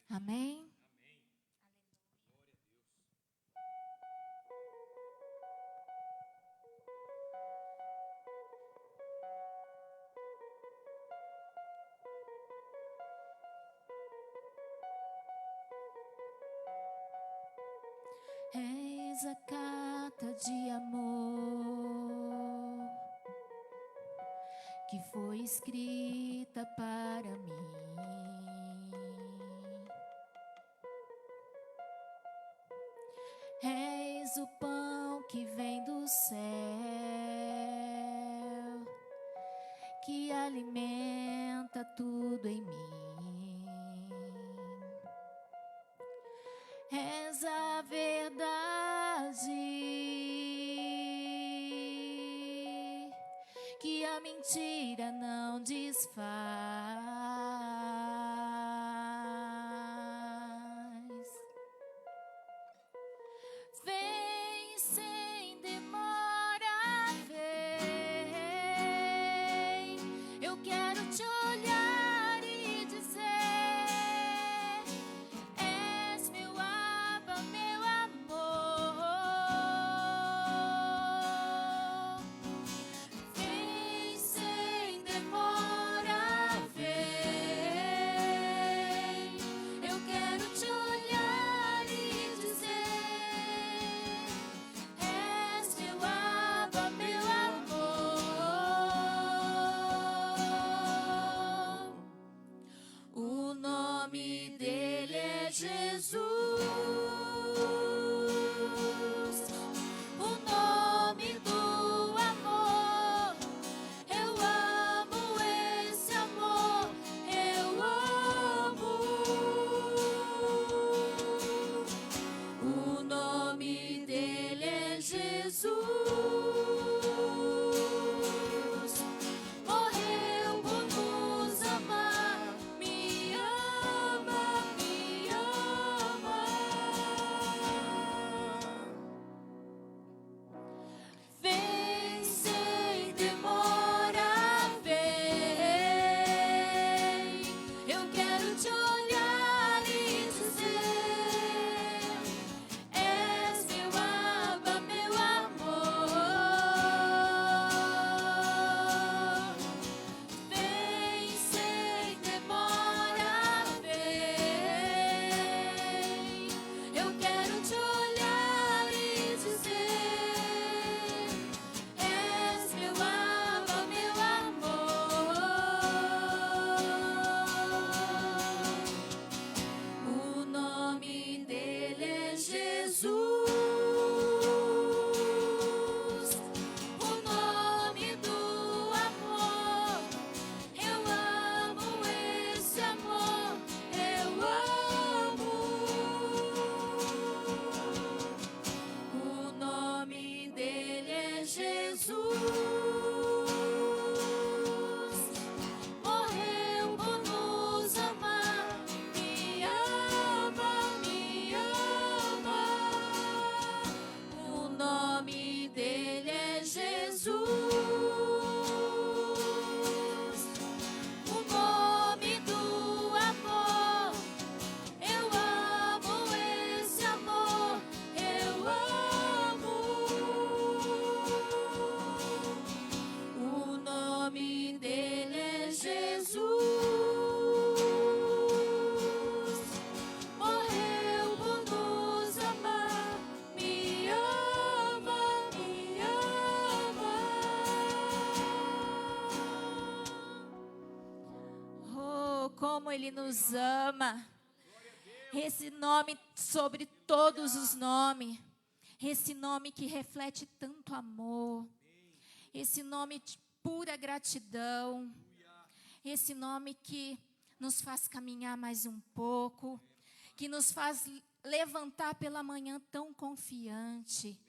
Amém? Eis a carta de amor que foi escrita para mim. Eis o pão que vem do céu, que alimenta tudo em mim. És a verdade que a mentira não desfaz. Vem sem demora, vem. Eu quero te olhar e dizer: és meu Abba, meu amor. Vem sem demora, vem. Eu quero te olhar e dizer: és meu Abba, meu amor. O nome dele é Jesus. O nome do amor. Eu amo esse amor. Eu amo. O nome dele é Jesus. Morreu por nos amar. Me ama, me ama. Vem sem demora, vem. Eu quero te olhar e dizer: és meu Abba, meu amor. Vem sem demora, vem. Eu quero te olhar e dizer: és meu Abba, meu amor. O nome dele é Jesus. O nome do amor. Eu amo esse amor. Eu amo. O nome dele é Jesus. Morreu por nos amar. Me ama, me ama. O nome dele é Jesus. O nome do amor. Eu amo esse amor. Eu amo. O nome dele é Jesus. Morreu por nos amar. Me ama, me ama. Oh, como ele nos ama. Esse nome sobre todos os nomes. Esse nome que reflete tanto amor. Esse nome de pura gratidão. Esse nome que nos faz caminhar mais um pouco. Que nos faz levantar pela manhã tão confiante.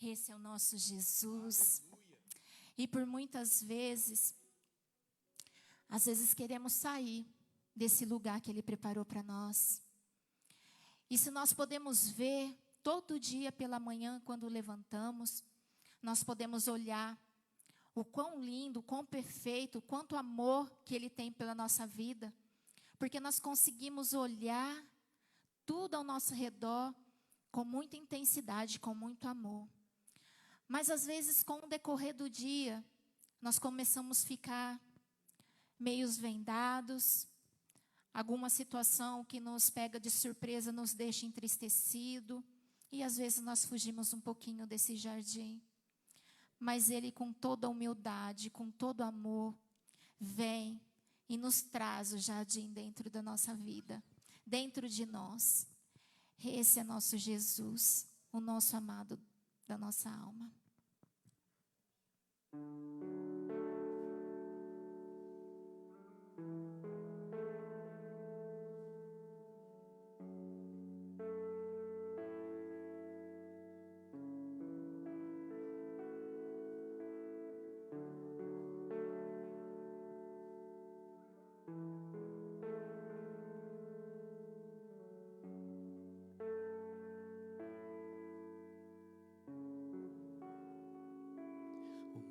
Esse é o nosso Jesus. E por muitas vezes, às vezes queremos sair desse lugar que Ele preparou para nós. E se nós podemos ver todo dia pela manhã, quando levantamos, nós podemos olhar o quão lindo, o quão perfeito, o quanto amor que Ele tem pela nossa vida. Porque nós conseguimos olhar tudo ao nosso redor com muita intensidade, com muito amor. Mas às vezes, com o decorrer do dia, nós começamos a ficar meios vendados. Alguma situação que nos pega de surpresa nos deixa entristecido. E às vezes nós fugimos um pouquinho desse jardim. Mas Ele, com toda a humildade, com todo amor, vem e nos traz o jardim dentro da nossa vida, dentro de nós. Esse é nosso Jesus, o nosso amado da nossa alma.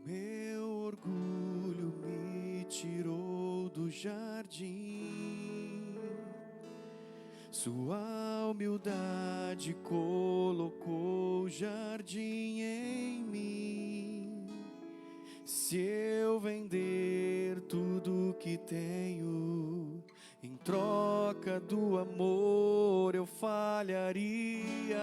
Meu orgulho me tirou do jardim, sua humildade colocou o jardim em mim. Se eu vender tudo que tenho, em troca do amor eu falharia.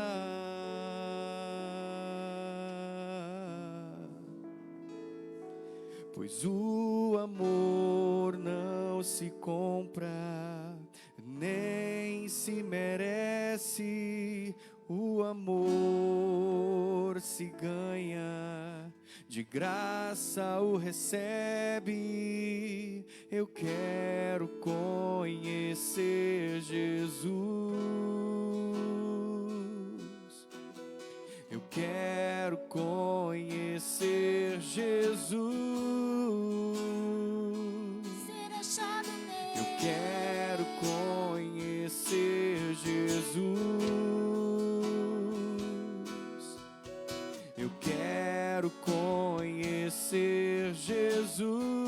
Pois o amor não se compra, nem se merece. O amor se ganha, de graça o recebe. Eu quero conhecer Jesus. Eu quero conhecer Jesus. Ser achado nele. Eu quero conhecer Jesus. Eu quero conhecer Jesus.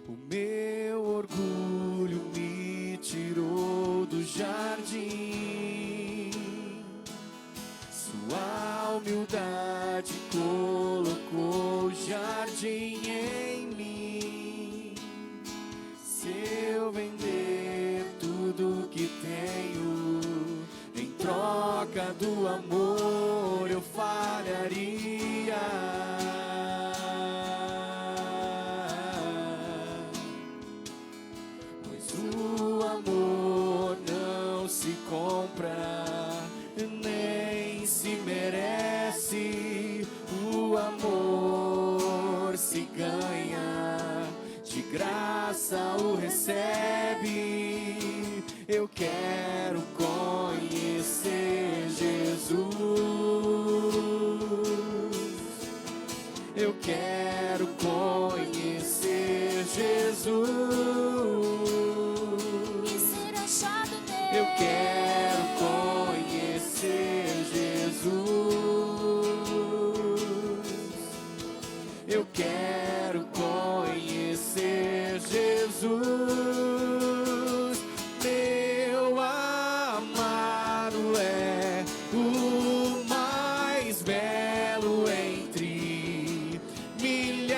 O meu orgulho me tirou do jardim, sua humildade colocou o jardim em mim. Se eu vender tudo que tenho, em troca do amor eu falharia. O amor não se compra, nem se merece. O amor se ganha, de graça o recebe. Eu quero conhecer Jesus. Eu quero conhecer Jesus. Eu quero conhecer Jesus. Eu quero conhecer Jesus. Meu amado é o mais belo entre milhares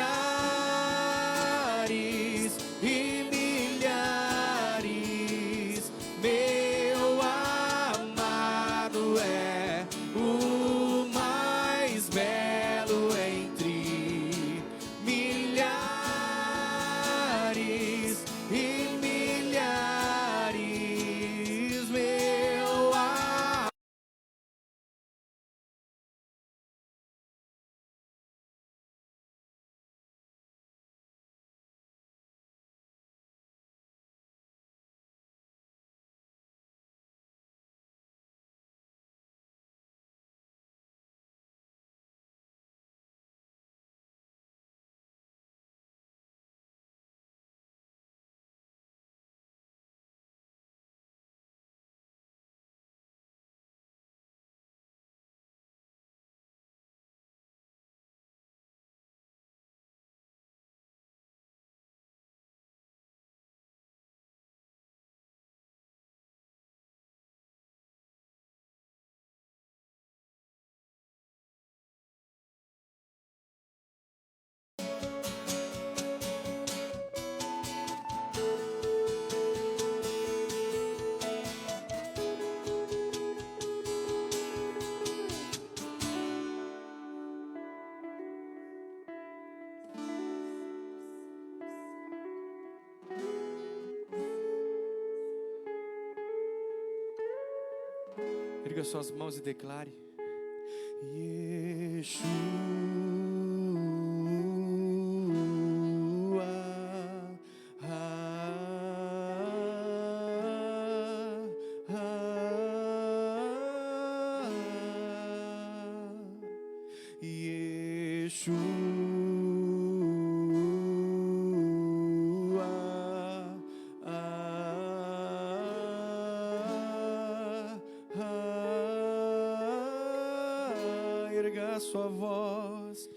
e milhares. Meu amado é o mais belo entre milhares e Erga suas mãos e declare. Yeshua, erga sua voz.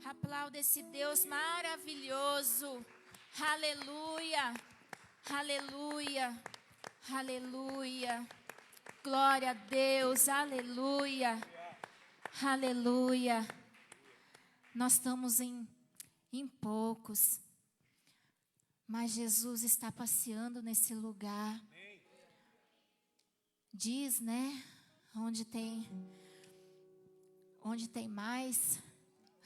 Aplauda esse Deus maravilhoso. Aleluia, aleluia, aleluia. Glória a Deus, aleluia, aleluia. Nós estamos em poucos, mas Jesus está passeando nesse lugar. Diz, né, onde tem mais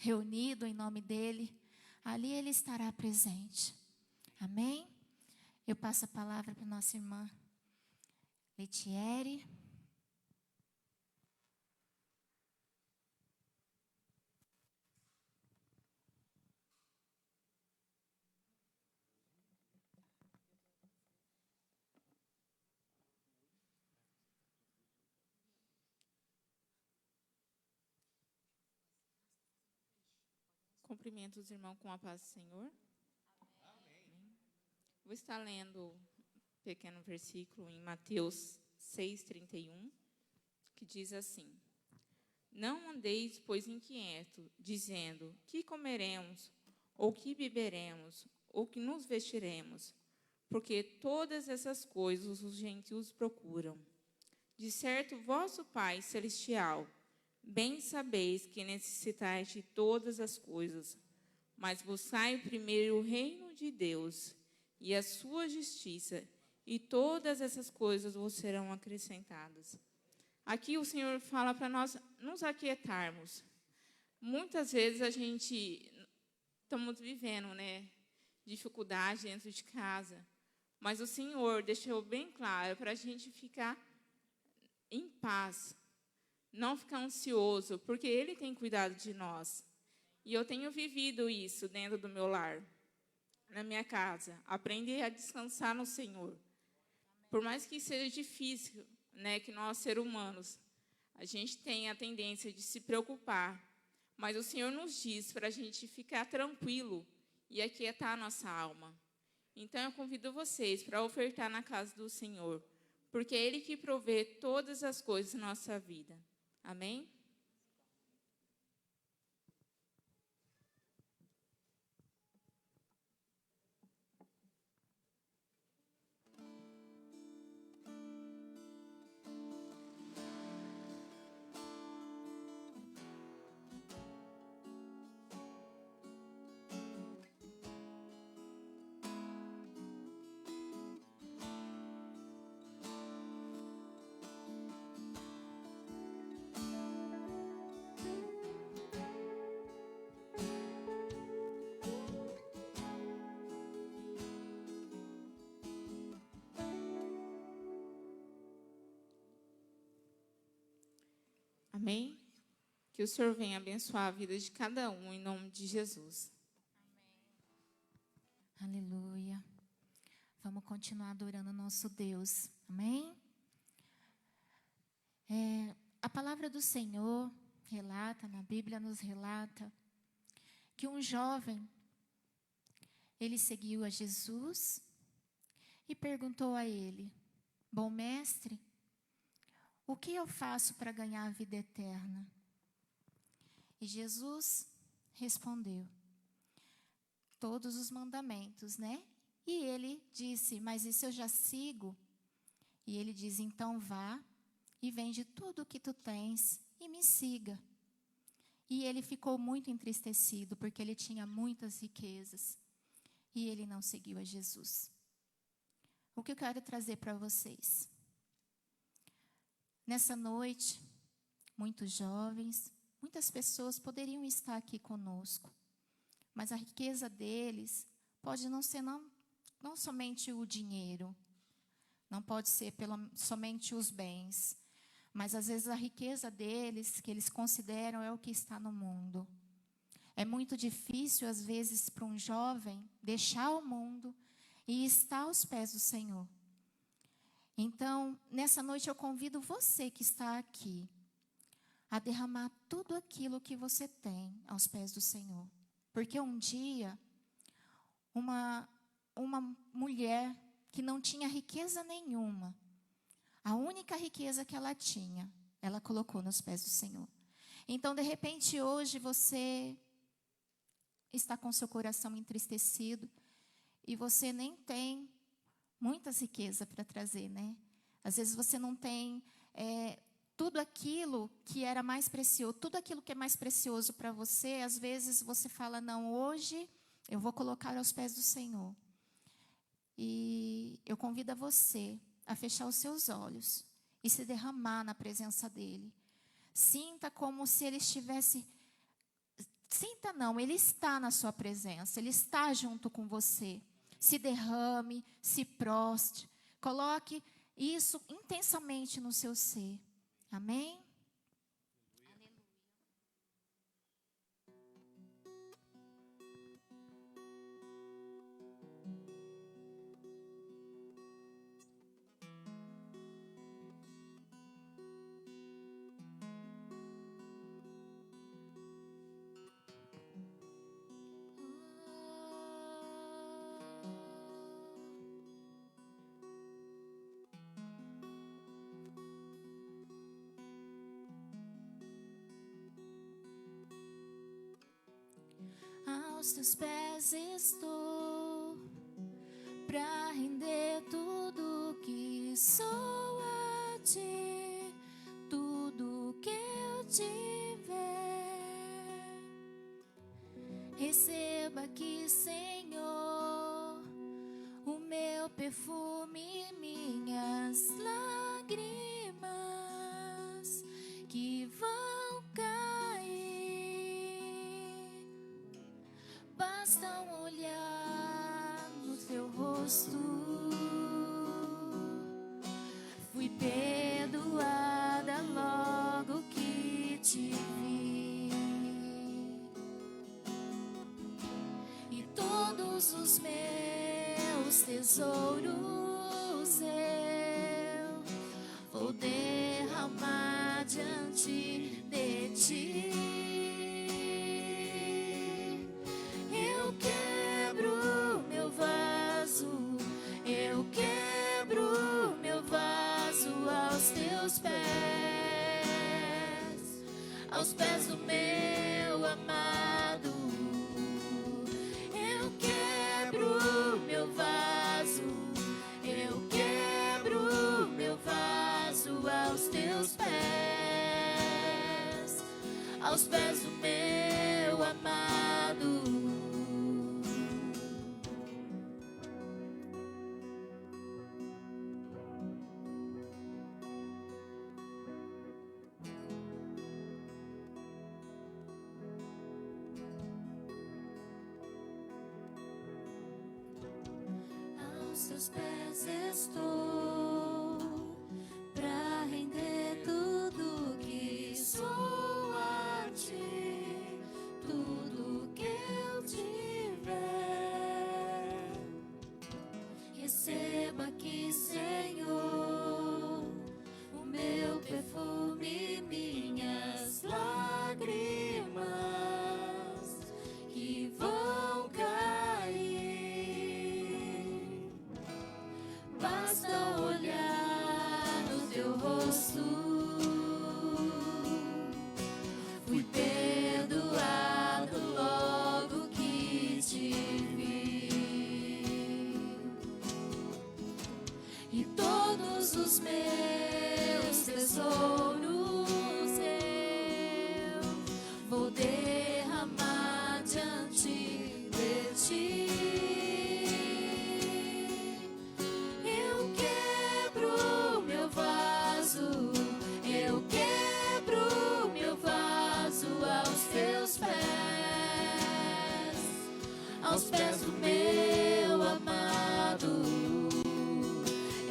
reunido em nome dele, ali ele estará presente. Amém? Eu passo a palavra para nossa irmã Letiere. Cumprimento os irmãos com a paz do Senhor. Amém. Vou estar lendo um pequeno versículo em Mateus 6:31, que diz assim: Não andeis, pois, inquieto, dizendo, que comeremos, ou que beberemos, ou que nos vestiremos, porque todas essas coisas os gentios procuram. De certo, vosso Pai Celestial bem sabeis que necessitais de todas as coisas, mas buscai primeiro o reino de Deus e a sua justiça, e todas essas coisas vos serão acrescentadas. Aqui o Senhor fala para nós nos aquietarmos. Muitas vezes a gente estamos vivendo, né, dificuldade dentro de casa, mas o Senhor deixou bem claro para a gente ficar em paz. Não ficar ansioso, porque Ele tem cuidado de nós. E eu tenho vivido isso dentro do meu lar, na minha casa. Aprender a descansar no Senhor. Por mais que seja difícil, né, que nós, seres humanos, a gente tem a tendência de se preocupar. Mas o Senhor nos diz para a gente ficar tranquilo e aquietar a nossa alma. Então, eu convido vocês para ofertar na casa do Senhor, porque é Ele que provê todas as coisas na nossa vida. Amém? Amém? Que o Senhor venha abençoar a vida de cada um, em nome de Jesus. Aleluia. Vamos continuar adorando o nosso Deus. Amém? A palavra do Senhor relata, na Bíblia nos relata, que um jovem, ele seguiu a Jesus e perguntou a ele: bom mestre, o que eu faço para ganhar a vida eterna? E Jesus respondeu: todos os mandamentos, né? E ele disse: mas isso eu já sigo. E ele diz: então vá e vende tudo o que tu tens e me siga. E ele ficou muito entristecido, porque ele tinha muitas riquezas. E ele não seguiu a Jesus. O que eu quero trazer para vocês? Nessa noite, muitos jovens, muitas pessoas poderiam estar aqui conosco, mas a riqueza deles pode não ser não somente o dinheiro, não pode ser somente os bens, mas às vezes a riqueza deles, que eles consideram, é o que está no mundo. É muito difícil, às vezes, para um jovem deixar o mundo e estar aos pés do Senhor. Então, nessa noite eu convido você que está aqui a derramar tudo aquilo que você tem aos pés do Senhor. Porque um dia, uma mulher que não tinha riqueza nenhuma, a única riqueza que ela tinha, ela colocou nos pés do Senhor. Então, de repente, hoje você está com seu coração entristecido e você nem tem muitas riquezas para trazer, né? Às vezes você não tem tudo aquilo que era mais precioso, tudo aquilo que é mais precioso para você. Às vezes você fala: não, hoje eu vou colocar aos pés do Senhor. E eu convido a você a fechar os seus olhos e se derramar na presença dEle. Sinta como se Ele estivesse... Sinta não, Ele está na sua presença, Ele está junto com você. Se derrame, se prostre, coloque isso intensamente no seu ser. Amém? Aos teus pés estou, pra render tudo que sou a ti, tudo que eu tiver. Receba aqui, Senhor, o meu perfume e minhas lágrimas que vão cair. Basta um olhar no teu rosto, fui perdoada logo que te vi. todos os meus tesouros eu vou derramar diante de ti. Eu quebro meu vaso, eu quebro meu vaso aos teus pés, aos pés do meu amado. Eu quebro meu vaso, eu quebro meu vaso aos teus pés, aos pés do meu amado. Aos teus pés estou, pra render tudo que sou a ti, tudo que eu tiver. Receba aqui, Senhor, o meu perfume, minhas lágrimas que vão cair. Basta olhar no teu rosto, fui perdoado logo que te vi. E todos os meus tesouros eu vou derramar diante de ti. Eu quebro meu vaso, eu quebro meu vaso aos teus pés, aos pés do meu amado.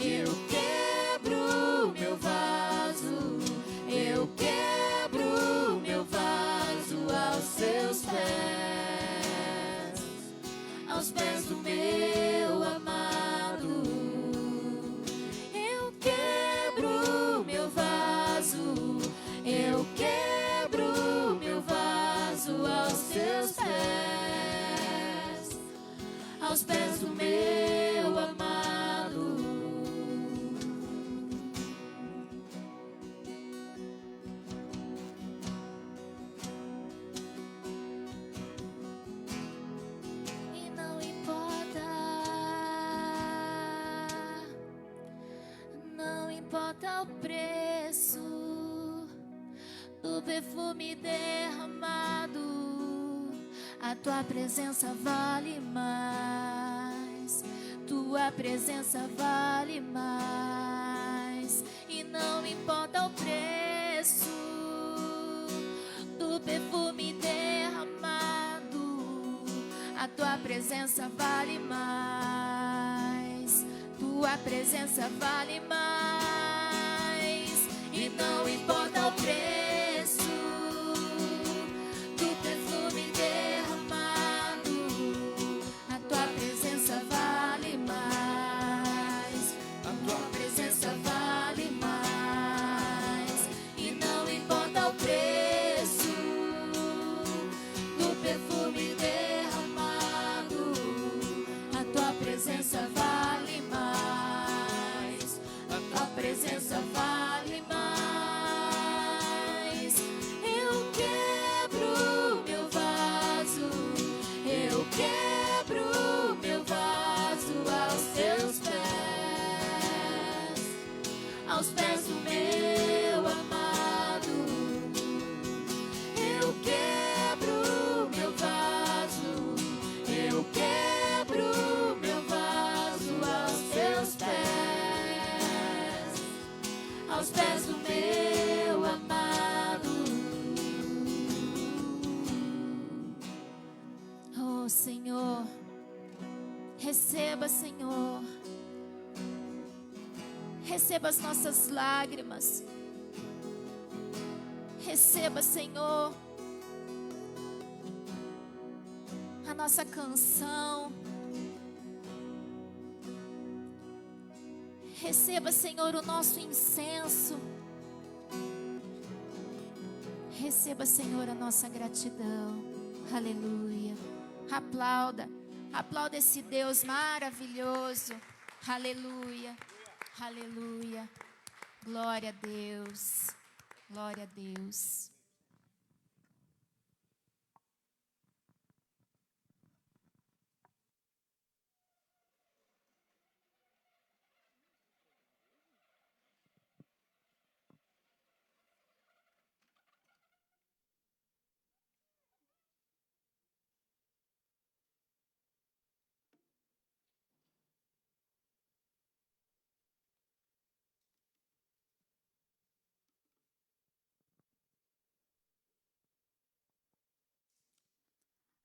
Eu quebro meu vaso, eu quebro meu vaso aos teus pés, aos pés do meu amado. Eu quebro meu vaso, eu quebro meu vaso aos teus pés, aos pés do meu amado. E não importa, não importa o preço do perfume derramado, a tua presença vale mais, tua presença vale mais. E não importa o preço do perfume derramado, a tua presença vale mais, tua presença vale mais. E não importa o preço do perfume derramado, a tua presença vale mais, a tua presença vale mais. E não importa o preço do perfume derramado, a tua presença vale mais, a tua presença vale mais. Eu quebro meu vaso, eu quebro meu vaso aos teus pés, aos pés do meu amado. Eu quebro meu vaso, eu quebro meu vaso aos teus pés, aos pés do meu amado. Oh Senhor, receba, Senhor, receba as nossas lágrimas, receba, Senhor, a nossa canção, Receba, Senhor, o nosso incenso. Receba, Senhor, a nossa gratidão. Aleluia. Aplauda. Aplauda esse Deus maravilhoso. Aleluia. Aleluia. Glória a Deus. Glória a Deus.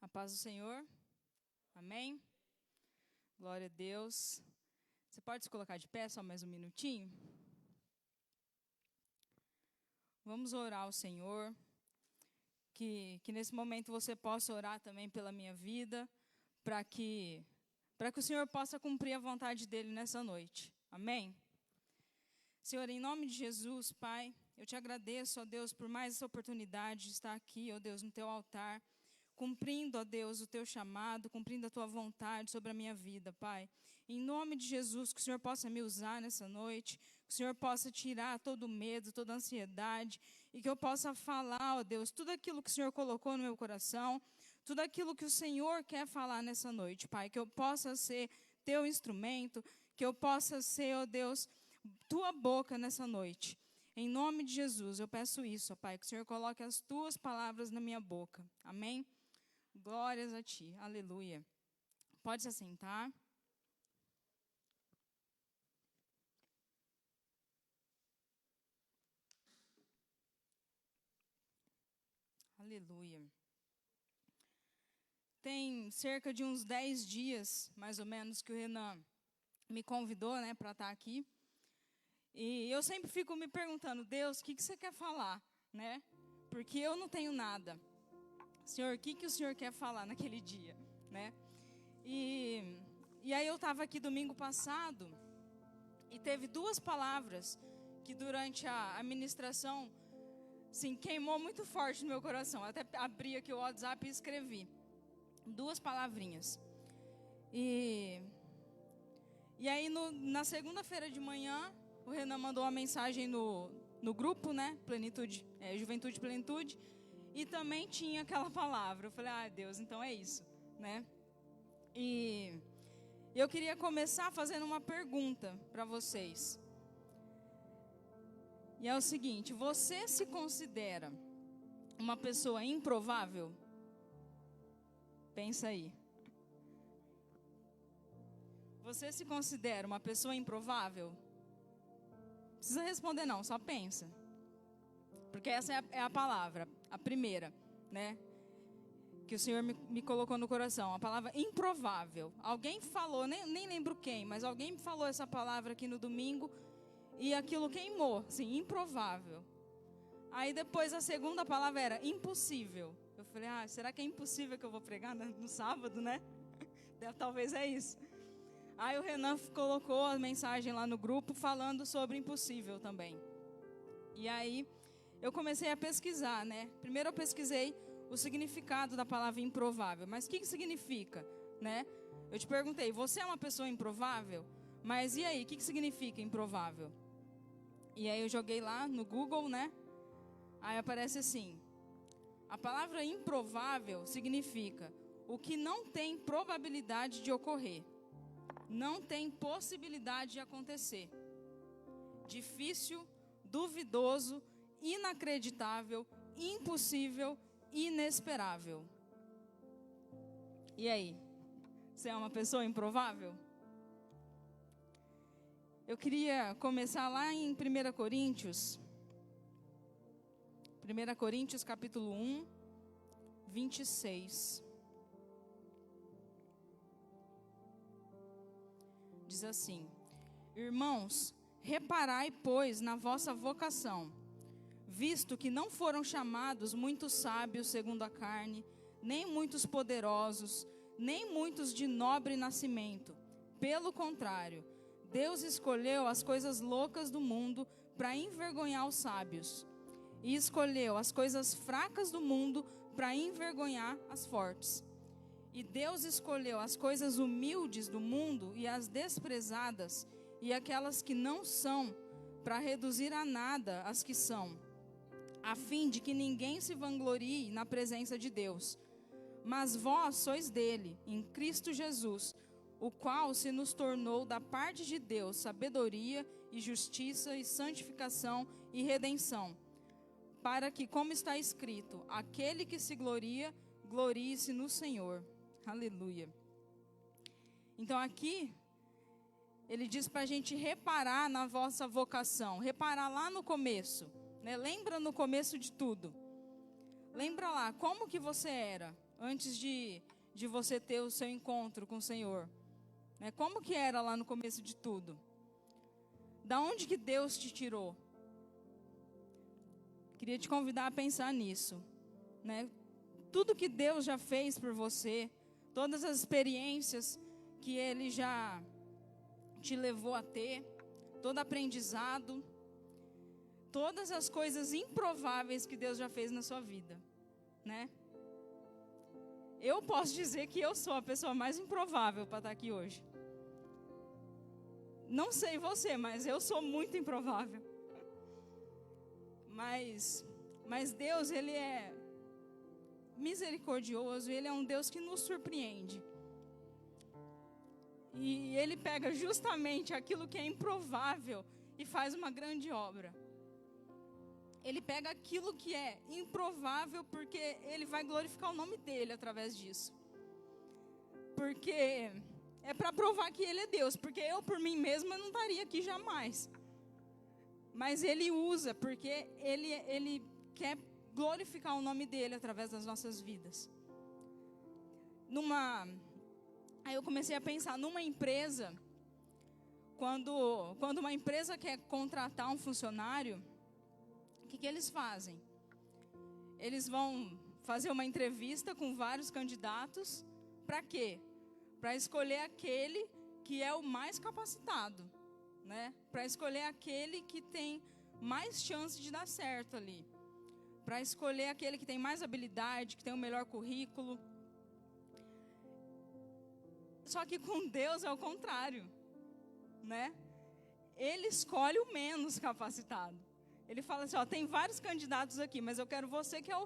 A paz do Senhor. Amém? Glória a Deus. Você pode se colocar de pé só mais um minutinho? Vamos orar ao Senhor. Que nesse momento você possa orar também pela minha vida, para que o Senhor possa cumprir a vontade dEle nessa noite. Amém? Senhor, em nome de Jesus, Pai, eu te agradeço, ó Deus, por mais essa oportunidade de estar aqui, ó Deus, no teu altar, cumprindo, ó Deus, o teu chamado, cumprindo a tua vontade sobre a minha vida, Pai. Em nome de Jesus, que o Senhor possa me usar nessa noite, que o Senhor possa tirar todo o medo, toda a ansiedade, e que eu possa falar, ó Deus, tudo aquilo que o Senhor colocou no meu coração, tudo aquilo que o Senhor quer falar nessa noite, Pai. Que eu possa ser teu instrumento, que eu possa ser, ó Deus, tua boca nessa noite. Em nome de Jesus, eu peço isso, ó Pai, que o Senhor coloque as tuas palavras na minha boca. Amém? Glórias a ti. Aleluia. Pode se assentar. Aleluia. Tem cerca de uns 10 dias, mais ou menos, que o Renan me convidou, né, para estar aqui. E eu sempre fico me perguntando, Deus, o que você quer falar, né? Porque eu não tenho nada. Senhor, o que o Senhor quer falar naquele dia, né? E aí eu estava aqui domingo passado e teve duas palavras que durante a ministração, sim, queimou muito forte no meu coração. Eu até abri aqui o WhatsApp e escrevi duas palavrinhas. E aí na segunda-feira de manhã, o Renan mandou uma mensagem no grupo, né? Plenitude, Juventude Plenitude. E também tinha aquela palavra. Eu falei, Deus, então é isso, né? E eu queria começar fazendo uma pergunta para vocês. E é o seguinte, você se considera uma pessoa improvável? Pensa aí. Você se considera uma pessoa improvável? Não precisa responder não, só pensa. Porque essa é a palavra, a primeira, né? Que o Senhor me colocou no coração. A palavra improvável. Alguém falou, nem lembro quem, mas alguém falou essa palavra aqui no domingo e aquilo queimou, assim, improvável. Aí depois a segunda palavra era impossível. Eu falei, será que é impossível que eu vou pregar no sábado, né? Talvez é isso. Aí o Renan colocou a mensagem lá no grupo falando sobre impossível também. E aí eu comecei a pesquisar, né? Primeiro eu pesquisei o significado da palavra improvável. Mas o que significa, né? Eu te perguntei, você é uma pessoa improvável? Mas e aí, o que significa improvável? E aí eu joguei lá no Google, né? Aí aparece assim, a palavra improvável significa o que não tem probabilidade de ocorrer. Não tem possibilidade de acontecer. Difícil, duvidoso, inacreditável, impossível, inesperável. E aí? Você é uma pessoa improvável? Eu queria começar lá em 1 Coríntios. 1 Coríntios capítulo 1, 26. Diz assim: irmãos, reparai, pois, na vossa vocação, visto que não foram chamados muitos sábios segundo a carne, nem muitos poderosos, nem muitos de nobre nascimento. Pelo contrário, Deus escolheu as coisas loucas do mundo para envergonhar os sábios, e escolheu as coisas fracas do mundo para envergonhar as fortes. E Deus escolheu as coisas humildes do mundo e as desprezadas e aquelas que não são, para reduzir a nada as que são, a fim de que ninguém se vanglorie na presença de Deus. Mas vós sois dele, em Cristo Jesus, o qual se nos tornou da parte de Deus sabedoria e justiça e santificação e redenção, para que, como está escrito, aquele que se gloria, glorie-se no Senhor. Aleluia. Então aqui, ele diz para a gente reparar na vossa vocação, reparar lá no começo, né? Lembra no começo de tudo. Lembra lá, como que você era antes de você ter o seu encontro com o Senhor. Né? Como que era lá no começo de tudo? Da onde que Deus te tirou? Queria te convidar a pensar nisso. Né? Tudo que Deus já fez por você, todas as experiências que Ele já te levou a ter, todo aprendizado, todas as coisas improváveis que Deus já fez na sua vida, né? Eu posso dizer que eu sou a pessoa mais improvável para estar aqui hoje. Não sei você, mas eu sou muito improvável. Mas Deus, Ele é misericordioso, Ele é um Deus que nos surpreende. E Ele pega justamente aquilo que é improvável e faz uma grande obra. Ele pega aquilo que é improvável porque Ele vai glorificar o nome dEle através disso. Porque é para provar que Ele é Deus. Porque eu, por mim mesma, não estaria aqui jamais. Mas Ele usa porque Ele quer glorificar o nome dEle através das nossas vidas. Aí eu comecei a pensar numa empresa. Quando uma empresa quer contratar um funcionário, o que eles fazem? Eles vão fazer uma entrevista com vários candidatos. Para quê? Para escolher aquele que é o mais capacitado, né? Para escolher aquele que tem mais chance de dar certo ali. Para escolher aquele que tem mais habilidade, que tem o melhor currículo. Só que com Deus é o contrário, né? Ele escolhe o menos capacitado. Ele fala assim, ó, tem vários candidatos aqui, mas eu quero você que é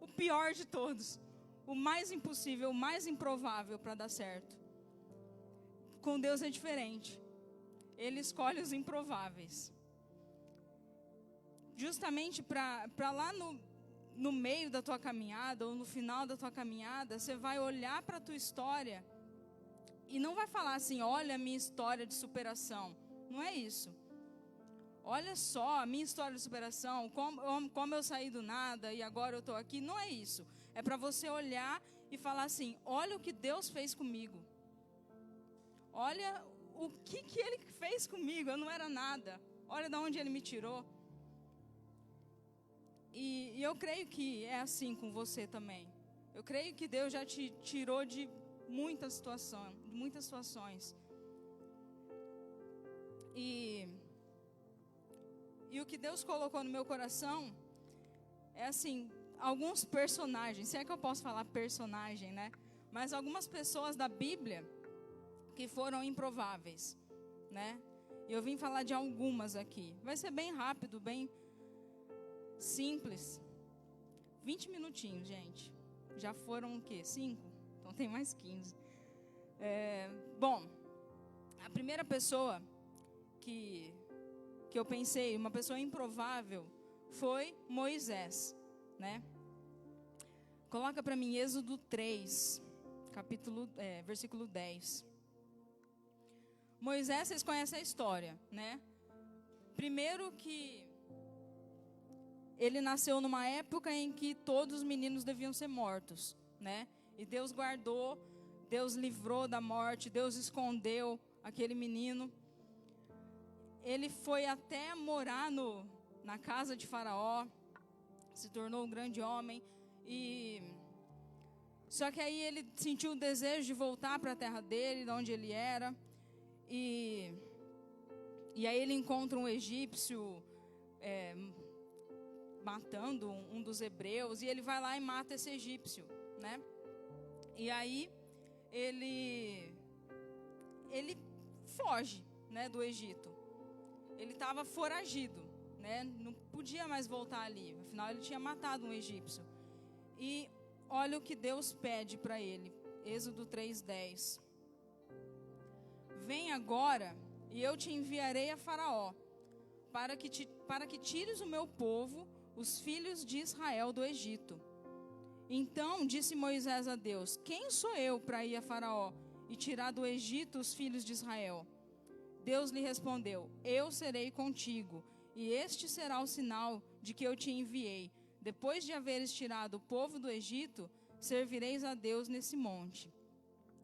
o pior de todos. O mais impossível, o mais improvável para dar certo. Com Deus é diferente. Ele escolhe os improváveis. Justamente para lá no meio da tua caminhada, ou no final da tua caminhada, você vai olhar para a tua história e não vai falar assim, olha a minha história de superação. Não é isso. Olha só a minha história de superação, como eu saí do nada e agora eu estou aqui. Não é isso. É para você olhar e falar assim, olha o que Deus fez comigo. Olha o que Ele fez comigo, eu não era nada. Olha de onde Ele me tirou. E eu creio que é assim com você também. Eu creio que Deus já te tirou de muitas situações. E o que Deus colocou no meu coração é assim, alguns personagens, se é que eu posso falar personagem, né? Mas algumas pessoas da Bíblia que foram improváveis, né? E eu vim falar de algumas aqui. Vai ser bem rápido, bem simples. 20 minutinhos, gente. Já foram o quê? 5? Então tem mais 15. Bom, a primeira pessoa que eu pensei, uma pessoa improvável, foi Moisés, né? Coloca para mim Êxodo 3, versículo 10. Moisés, vocês conhecem a história, né? Primeiro que ele nasceu numa época em que todos os meninos deviam ser mortos, né? E Deus guardou, Deus livrou da morte, Deus escondeu aquele menino. Ele foi até morar na casa de Faraó, se tornou um grande homem. Só que aí ele sentiu o desejo de voltar para a terra dele, de onde ele era. E E aí ele encontra um egípcio matando um dos hebreus, e ele vai lá e mata esse egípcio, né? E aí ele foge, né, do Egito. Ele estava foragido, né? Não podia mais voltar ali. Afinal, ele tinha matado um egípcio. E olha o que Deus pede para ele. Êxodo 3:10. Vem agora e eu te enviarei a Faraó, para que tires o meu povo, os filhos de Israel, do Egito. Então disse Moisés a Deus: quem sou eu para ir a Faraó e tirar do Egito os filhos de Israel? Deus lhe respondeu: eu serei contigo, e este será o sinal de que eu te enviei. Depois de haveres tirado o povo do Egito, servireis a Deus nesse monte.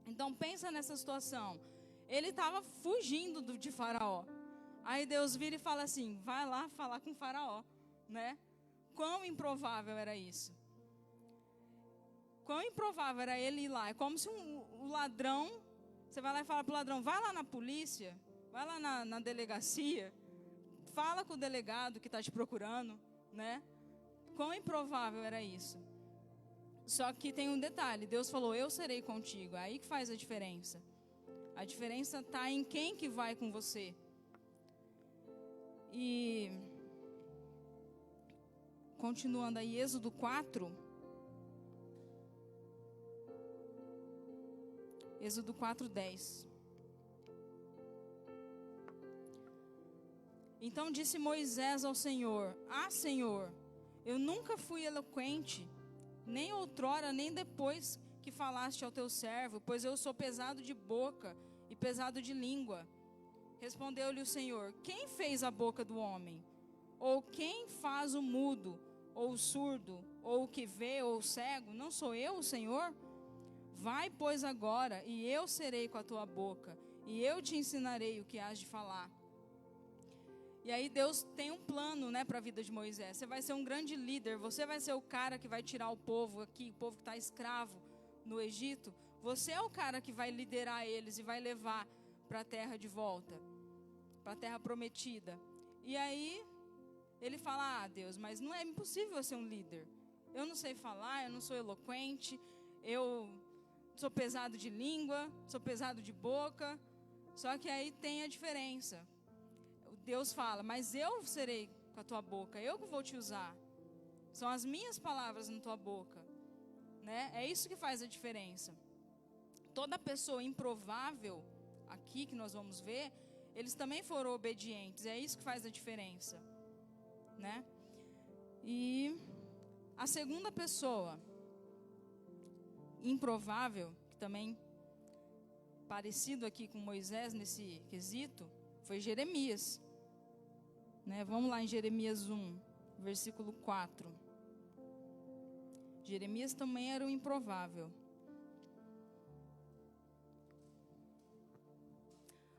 Então pensa nessa situação. Ele estava fugindo de Faraó. Aí Deus vira e fala assim: vai lá falar com Faraó, né? Quão improvável era isso? Quão improvável era ele ir lá? É como se um ladrão, você vai lá e fala para o ladrão: vai lá na polícia, vai lá na delegacia, fala com o delegado que está te procurando, né? Quão improvável era isso? Só que tem um detalhe: Deus falou: eu serei contigo. É aí que faz a diferença. A diferença está em quem que vai com você. E continuando aí, Êxodo 4. Êxodo 4:10. Então disse Moisés ao Senhor: ah, Senhor, eu nunca fui eloquente, nem outrora, nem depois que falaste ao teu servo, pois eu sou pesado de boca e pesado de língua. Respondeu-lhe o Senhor: quem fez a boca do homem? Ou quem faz o mudo, ou o surdo, ou o que vê, ou o cego? Não sou eu, o Senhor? Vai, pois, agora, e eu serei com a tua boca, e eu te ensinarei o que has de falar. E aí Deus tem um plano, né, para a vida de Moisés. Você vai ser um grande líder, você vai ser o cara que vai tirar o povo aqui, o povo que está escravo no Egito. Você é o cara que vai liderar eles e vai levar para a terra de volta, para a terra prometida. E aí ele fala: ah, Deus, mas não é impossível eu ser um líder. Eu não sei falar, eu não sou eloquente, eu sou pesado de língua, sou pesado de boca. Só que aí tem a diferença. Deus fala: mas eu serei com a tua boca, eu que vou te usar. São as minhas palavras na tua boca, né? É isso que faz a diferença. Toda pessoa improvável aqui que nós vamos ver, eles também foram obedientes. É isso que faz a diferença, né? E a segunda pessoa improvável, que também parecido aqui com Moisés nesse quesito, foi Jeremias, né? Vamos lá em Jeremias 1, versículo 4. Jeremias também era o improvável.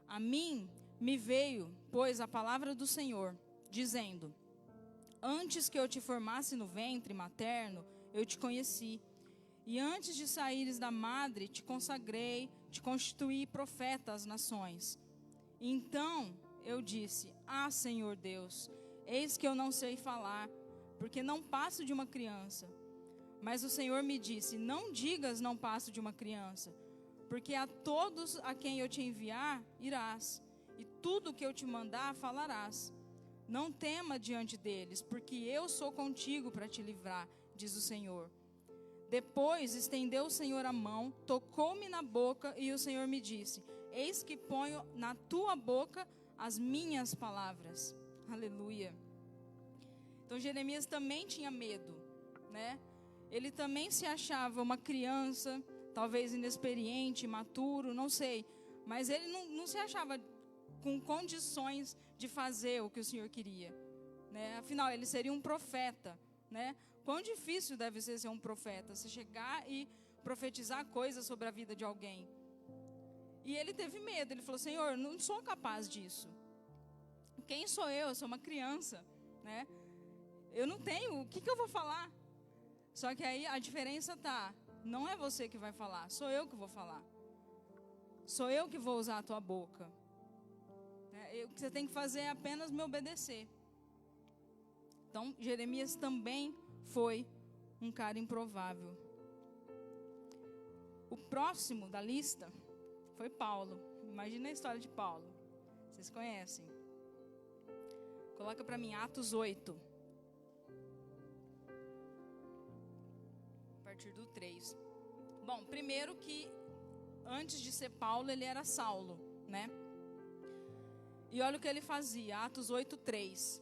A mim me veio, pois, a palavra do Senhor, dizendo: antes que eu te formasse no ventre materno, eu te conheci. E antes de saíres da madre, te consagrei, te constituí profeta às nações. Então eu disse: ah, Senhor Deus, eis que eu não sei falar, porque não passo de uma criança. Mas o Senhor me disse: não digas não passo de uma criança, porque a todos a quem eu te enviar, irás, e tudo que eu te mandar, falarás. Não tema diante deles, porque eu sou contigo para te livrar, diz o Senhor. Depois estendeu o Senhor a mão, tocou-me na boca, e o Senhor me disse: eis que ponho na tua boca as minhas palavras. Aleluia. Então Jeremias também tinha medo, né? Ele também se achava uma criança, talvez inexperiente, imaturo, não sei. Mas ele não se achava com condições de fazer o que o Senhor queria, né? Afinal, ele seria um profeta, né? Quão difícil deve ser um profeta, você chegar e profetizar coisas sobre a vida de alguém. E ele teve medo, ele falou: Senhor, não sou capaz disso. Quem sou eu? Eu sou uma criança, né? Eu não tenho, o que eu vou falar? Só que aí a diferença está, não é você que vai falar, sou eu que vou falar. Sou eu que vou usar a tua boca. O que você tem que fazer é apenas me obedecer. Então, Jeremias também foi um cara improvável. O próximo da lista foi Paulo. Imagina a história de Paulo. Vocês conhecem. Coloca para mim Atos 8. A partir do 3. Bom, primeiro que antes de ser Paulo, ele era Saulo, né? E olha o que ele fazia, Atos 8, 3.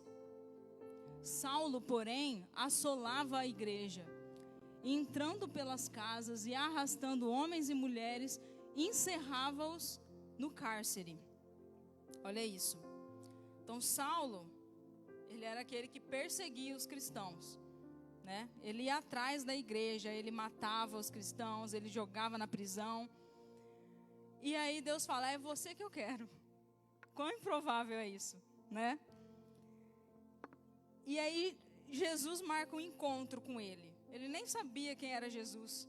Saulo, porém, assolava a igreja, entrando pelas casas e arrastando homens e mulheres, encerrava-os no cárcere. Olha isso. Então, Saulo, ele era aquele que perseguia os cristãos, né? Ele ia atrás da igreja, ele matava os cristãos, ele jogava na prisão. E aí Deus fala, é você que eu quero. Quão improvável é isso, né? E aí Jesus marca um encontro com ele. Ele nem sabia quem era Jesus,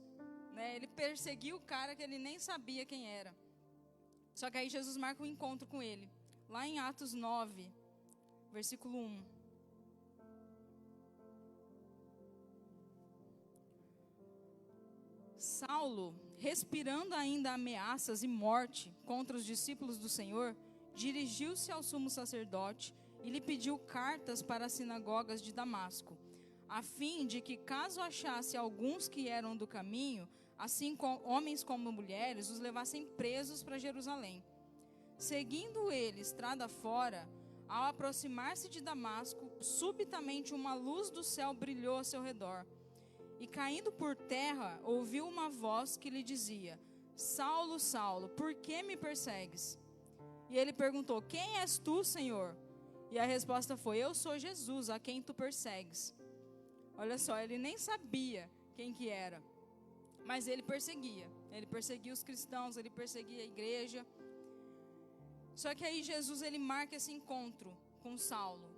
né? Ele perseguiu o cara que ele nem sabia quem era. Só que aí Jesus marca um encontro com ele. Lá em Atos 9, versículo 1. Saulo, respirando ainda ameaças e morte contra os discípulos do Senhor, dirigiu-se ao sumo sacerdote e lhe pediu cartas para as sinagogas de Damasco, a fim de que, caso achasse alguns que eram do caminho, assim homens como mulheres, os levassem presos para Jerusalém. Seguindo ele estrada fora, ao aproximar-se de Damasco, subitamente uma luz do céu brilhou ao seu redor. E caindo por terra, ouviu uma voz que lhe dizia, Saulo, Saulo, por que me persegues? E ele perguntou, quem és tu, Senhor? E a resposta foi, eu sou Jesus, a quem tu persegues. Olha só, ele nem sabia quem que era, mas ele perseguia os cristãos, ele perseguia a igreja. Só que aí Jesus, ele marca esse encontro com Saulo,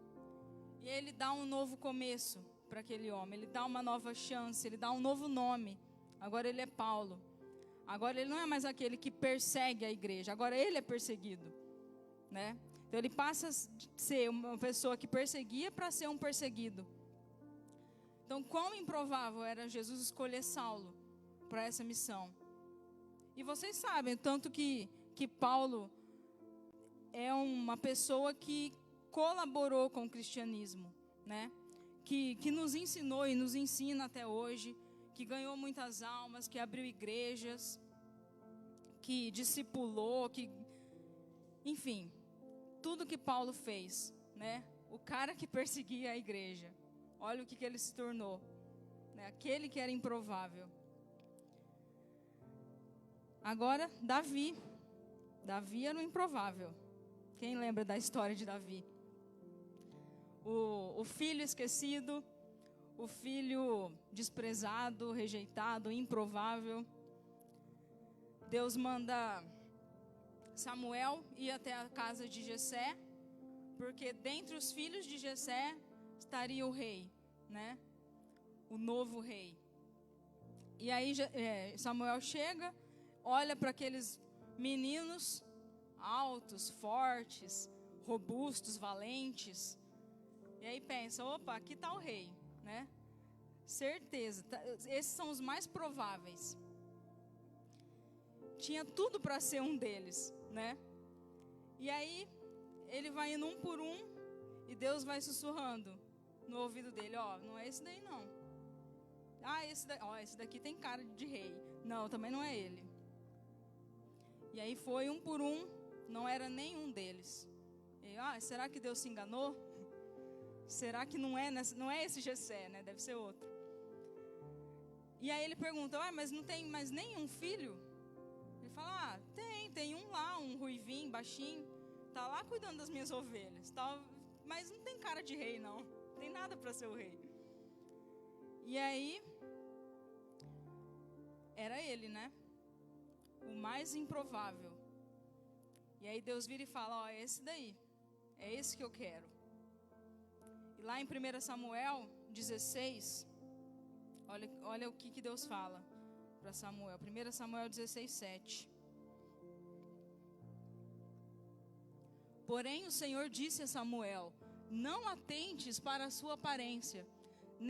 e ele dá um novo começo para aquele homem, ele dá uma nova chance, ele dá um novo nome. Agora ele é Paulo. Agora ele não é mais aquele que persegue a igreja, agora ele é perseguido, né? Então ele passa a ser uma pessoa que perseguia para ser um perseguido. Então quão improvável era Jesus escolher Saulo para essa missão. E vocês sabem, tanto que Paulo é uma pessoa que colaborou com o cristianismo, né? Que nos ensinou e nos ensina até hoje, que ganhou muitas almas, que abriu igrejas, que discipulou, enfim, tudo que Paulo fez, né? O cara que perseguia a igreja, olha o que ele se tornou, né? Aquele que era improvável. Agora, Davi era o improvável. Quem lembra da história de Davi? O filho esquecido, o filho desprezado, rejeitado, improvável. Deus manda Samuel ir até a casa de Jessé, porque dentre os filhos de Jessé estaria o rei, né? O novo rei. E aí Samuel chega, olha para aqueles meninos altos, fortes, robustos, valentes. E aí pensa, opa, aqui está o rei, né? Certeza, esses são os mais prováveis. Tinha tudo para ser um deles, né? E aí, ele vai indo um por um, e Deus vai sussurrando no ouvido dele, ó, não é esse daí não. Ah, esse daqui tem cara de rei. Não, também não é ele. E aí foi um por um, não era nenhum deles. E, será que Deus se enganou? Será que não é esse Jessé, né? Deve ser outro. E aí ele pergunta, mas não tem mais nenhum filho? Ele fala, tem um lá, um ruivinho, baixinho, tá lá cuidando das minhas ovelhas, tá, mas não tem cara de rei não, tem nada para ser o rei. E aí, era ele, né? O mais improvável. E aí Deus vira e fala, é esse daí, é esse que eu quero. E lá em 1 Samuel 16, olha o que Deus fala para Samuel. 1 Samuel 16, 7. Porém o Senhor disse a Samuel: não atentes para a sua aparência,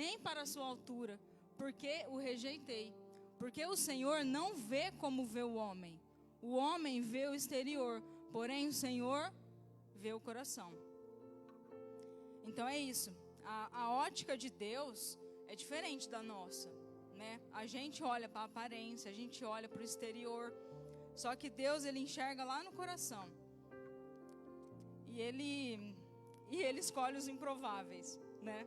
nem para a sua altura, porque o rejeitei. Porque o Senhor não vê como vê o homem vê o exterior, porém o Senhor vê o coração. Então é isso, a ótica de Deus é diferente da nossa, né? A gente olha para a aparência, a gente olha para o exterior, só que Deus, ele enxerga lá no coração. E ele escolhe os improváveis, né?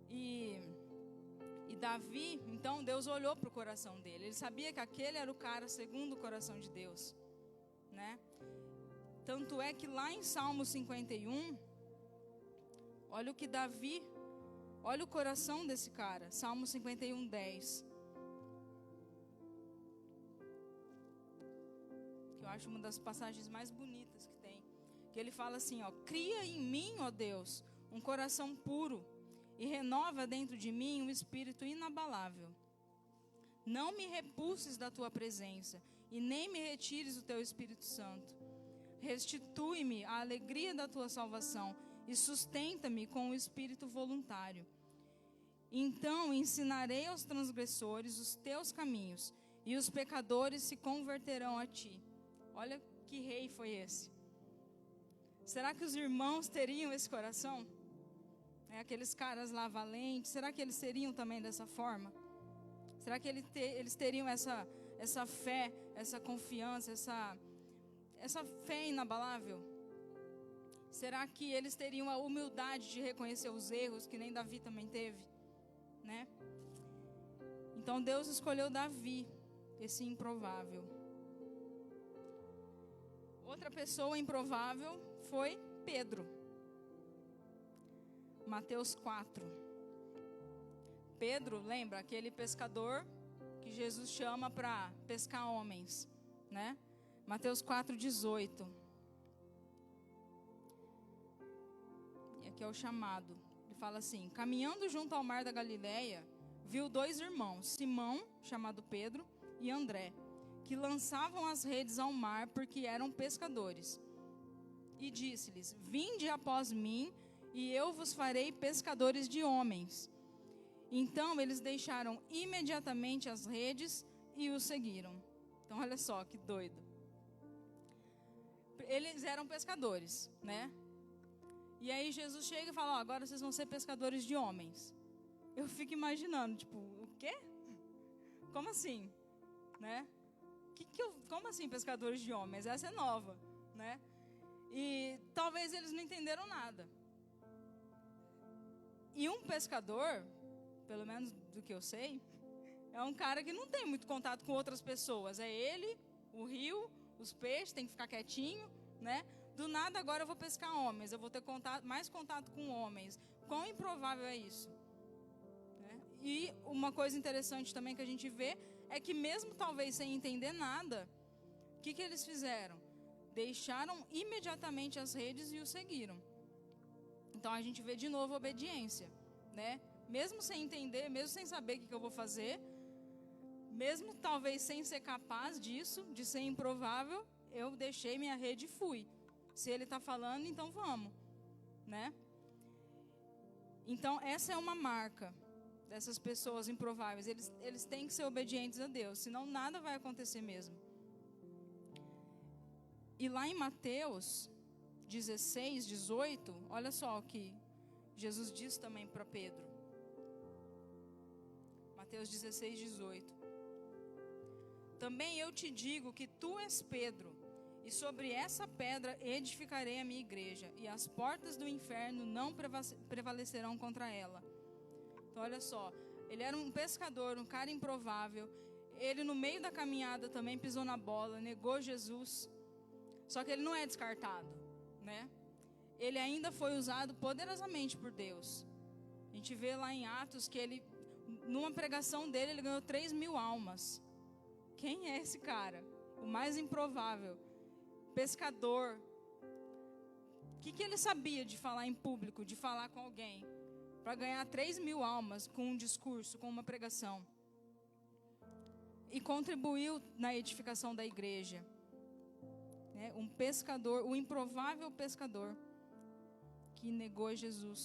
E Davi, então Deus olhou para o coração dele. Ele sabia que aquele era o cara segundo o coração de Deus, né? Tanto é que lá em Salmo 51, olha o que Davi, olha o coração desse cara. Salmo 51, 10. Que eu acho uma das passagens mais bonitas que tem. Que ele fala assim, ó: cria em mim, ó Deus, um coração puro, e renova dentro de mim um espírito inabalável. Não me repulses da tua presença, e nem me retires o teu Espírito Santo. Restitui-me a alegria da tua salvação, e sustenta-me com o espírito voluntário. Então ensinarei aos transgressores os teus caminhos, e os pecadores se converterão a ti. Olha que rei foi esse. Será que os irmãos teriam esse coração? Aqueles caras lá valentes, será que eles seriam também dessa forma? Será que eles teriam essa fé, essa confiança, essa fé inabalável? Será que eles teriam a humildade de reconhecer os erros, que nem Davi também teve, né? Então Deus escolheu Davi, esse improvável. Outra pessoa improvável foi Pedro. Mateus 4. Pedro, lembra, aquele pescador que Jesus chama para pescar homens, né? Mateus 4:18. E aqui é o chamado. Ele fala assim: caminhando junto ao mar da Galileia, viu dois irmãos, Simão, chamado Pedro, e André, que lançavam as redes ao mar porque eram pescadores. E disse-lhes: vinde após mim, e eu vos farei pescadores de homens. Então eles deixaram imediatamente as redes e o seguiram. Então olha só que doido. Eles eram pescadores, né? E aí Jesus chega e fala: ó, agora vocês vão ser pescadores de homens. Eu fico imaginando, tipo, o quê? Como assim? Né? Como assim pescadores de homens? Essa é nova, né? E talvez eles não entenderam nada. E um pescador, pelo menos do que eu sei, é um cara que não tem muito contato com outras pessoas. É ele, o rio, os peixes, tem que ficar quietinho, né? Do nada agora eu vou pescar homens, eu vou ter mais contato com homens. Quão improvável é isso? Né? E uma coisa interessante também que a gente vê é que mesmo talvez sem entender nada, o que eles fizeram? Deixaram imediatamente as redes e o seguiram. Então a gente vê de novo a obediência, né? Mesmo sem entender, mesmo sem saber o que eu vou fazer, mesmo talvez sem ser capaz disso, de ser improvável, eu deixei minha rede e fui. Se ele está falando, então vamos, né? Então essa é uma marca dessas pessoas improváveis. Eles têm que ser obedientes a Deus, senão nada vai acontecer mesmo. E lá em Mateus 16, 18, olha só o que Jesus diz também para Pedro. Mateus 16, 18. Também eu te digo que tu és Pedro, e sobre essa pedra edificarei a minha igreja, e as portas do inferno não prevalecerão contra ela. Então olha só, ele era um pescador, um cara improvável. Ele no meio da caminhada também pisou na bola, negou Jesus. Só que ele não é descartado, né? Ele ainda foi usado poderosamente por Deus. A gente vê lá em Atos que ele, numa pregação dele, ele ganhou 3.000 almas. Quem é esse cara? O mais improvável. Pescador. O que ele sabia de falar em público, de falar com alguém? Para ganhar 3.000 almas com um discurso, com uma pregação. E contribuiu na edificação da igreja. né? Um pescador, o improvável pescador que negou Jesus.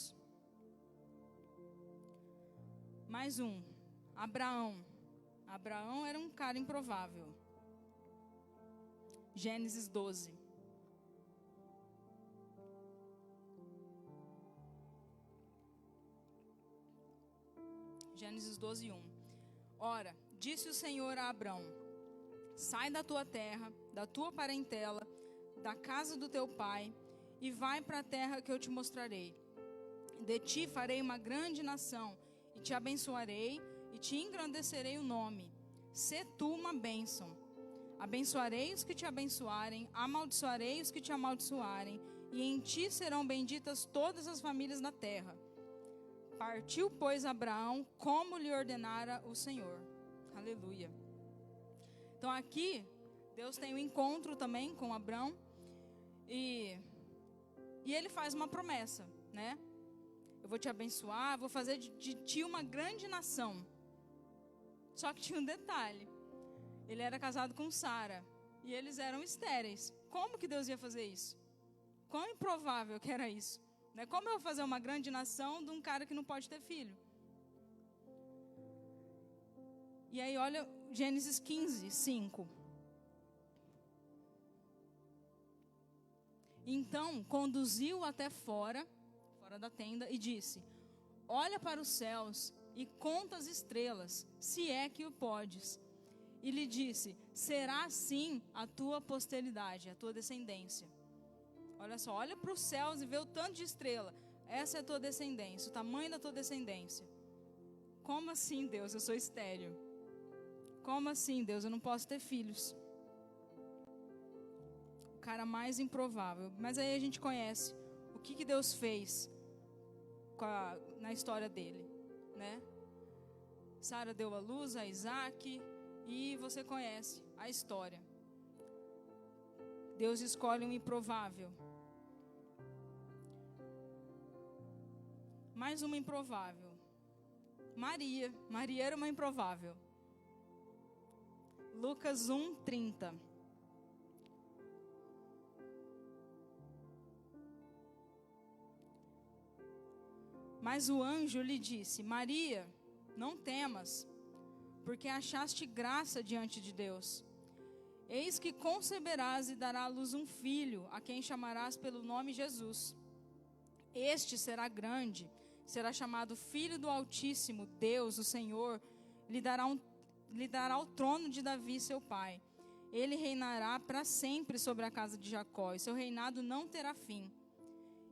Mais um, Abraão. Abraão era um cara improvável. Gênesis 12. Gênesis 12, 1. Ora, disse o Senhor a Abrão: sai da tua terra, da tua parentela, da casa do teu pai, e vai para a terra que eu te mostrarei. De ti farei uma grande nação, e te abençoarei, e te engrandecerei o nome. Sê tu uma bênção. Abençoarei os que te abençoarem, amaldiçoarei os que te amaldiçoarem, e em ti serão benditas todas as famílias da terra. Partiu, pois, Abraão, como lhe ordenara o Senhor. Aleluia. Então aqui, Deus tem um encontro também com Abraão, e ele faz uma promessa, né? Eu vou te abençoar, vou fazer de ti uma grande nação. Só que tinha um detalhe. Ele era casado com Sara, e eles eram estéreis. Como que Deus ia fazer isso? Quão improvável que era isso? Né? Como eu vou fazer uma grande nação de um cara que não pode ter filho? E aí olha Gênesis 15, 5. Então conduziu até fora da tenda e disse: olha para os céus e conta as estrelas, se é que o podes. E lhe disse: será assim a tua posteridade, a tua descendência. Olha só, olha para os céus e vê o tanto de estrela. Essa é a tua descendência, o tamanho da tua descendência. Como assim, Deus? Eu sou estéril. Como assim, Deus? Eu não posso ter filhos. O cara mais improvável. Mas aí a gente conhece o que Deus fez na história dele, né? Sara deu à luz a Isaac, e você conhece a história. Deus escolhe um improvável. Mais uma improvável. Maria. Maria era uma improvável. Lucas 1:30. Mas o anjo lhe disse: Maria, não temas, porque achaste graça diante de Deus. Eis que conceberás e dará à luz um filho, a quem chamarás pelo nome Jesus. Este será grande, será chamado Filho do Altíssimo. Deus, o Senhor, lhe dará o trono de Davi, seu pai. Ele reinará para sempre sobre a casa de Jacó, e seu reinado não terá fim.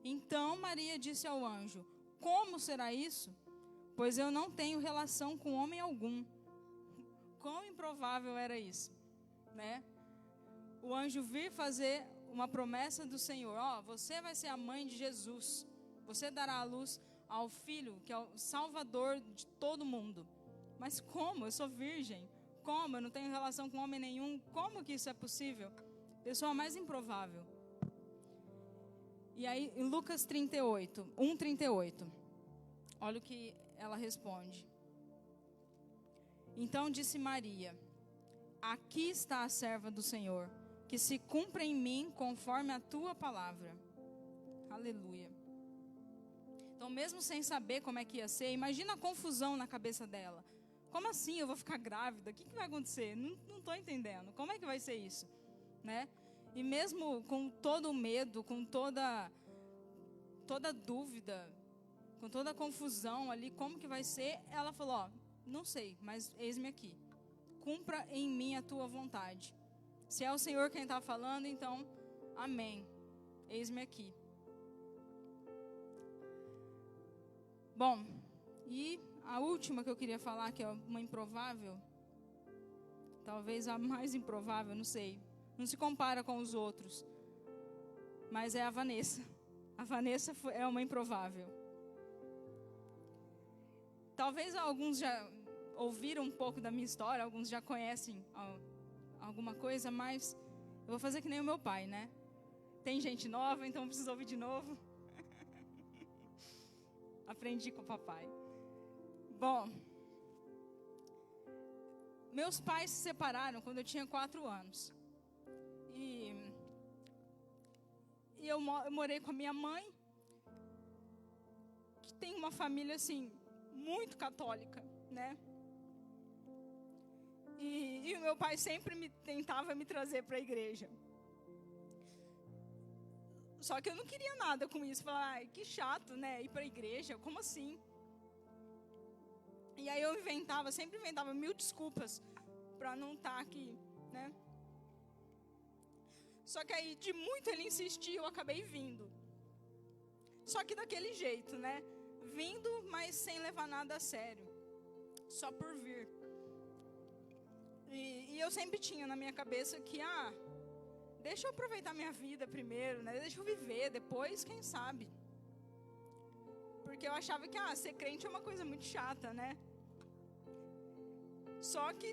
Então Maria disse ao anjo: como será isso? Pois eu não tenho relação com homem algum. Quão improvável era isso, né? O anjo vir fazer uma promessa do Senhor: ó, você vai ser a mãe de Jesus. Você dará à luz ao Filho, que é o Salvador de todo mundo. Mas como? Eu sou virgem. Como? Eu não tenho relação com homem nenhum. Como que isso é possível? Pessoa mais improvável. E aí, em Lucas 1:38, olha o que ela responde. Então disse Maria: aqui está a serva do Senhor, que se cumpra em mim conforme a tua palavra. Aleluia. Então, mesmo sem saber como é que ia ser, imagina a confusão na cabeça dela. Como assim eu vou ficar grávida? O que vai acontecer? Não estou entendendo. Como é que vai ser isso? Né? E mesmo com todo o medo, com toda dúvida, com toda a confusão ali, como que vai ser? Ela falou: ó, não sei, mas eis-me aqui. Cumpra em mim a tua vontade. Se é o Senhor quem está falando, então, amém. Eis-me aqui. Bom, e a última que eu queria falar, que é uma improvável, talvez a mais improvável, não sei, não se compara com os outros, mas é a Vanessa. A Vanessa é uma improvável. Talvez alguns já ouviram um pouco da minha história, alguns já conhecem alguma coisa, mas eu vou fazer que nem o meu pai, né? Tem gente nova, então preciso ouvir de novo. Aprendi com o papai. Bom, meus pais se separaram quando eu tinha 4 anos. E E eu morei com a minha mãe, que tem uma família, assim, muito católica, né? E o meu pai sempre tentava me trazer para a igreja. Só que eu não queria nada com isso. Falar, ai, que chato, né? Ir para a igreja, como assim? E aí eu sempre inventava 1000 desculpas para não estar aqui, né? Só que aí, de muito ele insistir, eu acabei vindo. Só que daquele jeito, né? Vindo, mas sem levar nada a sério. Só por vir. E eu sempre tinha na minha cabeça que, deixa eu aproveitar minha vida primeiro, né? Deixa eu viver, depois, quem sabe? Porque eu achava que, ser crente é uma coisa muito chata, né? Só que,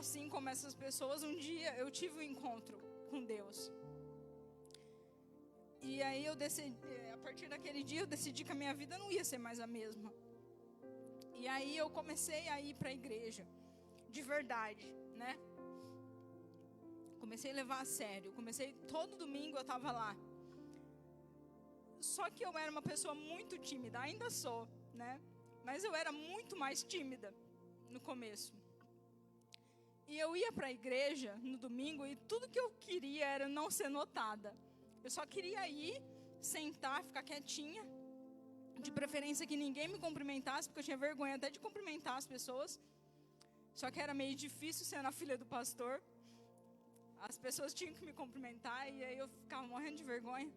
assim como essas pessoas, um dia eu tive um encontro com Deus. E aí eu decidi, a partir daquele dia eu decidi que a minha vida não ia ser mais a mesma. E aí eu comecei a ir para a igreja, de verdade, né? Comecei a levar a sério, todo domingo eu estava lá. Só que eu era uma pessoa muito tímida, ainda sou, né? Mas eu era muito mais tímida no começo. E eu ia para a igreja no domingo e tudo que eu queria era não ser notada. Eu só queria ir, sentar, ficar quietinha. De preferência que ninguém me cumprimentasse, porque eu tinha vergonha até de cumprimentar as pessoas. Só que era meio difícil sendo a filha do pastor. As pessoas tinham que me cumprimentar e aí eu ficava morrendo de vergonha.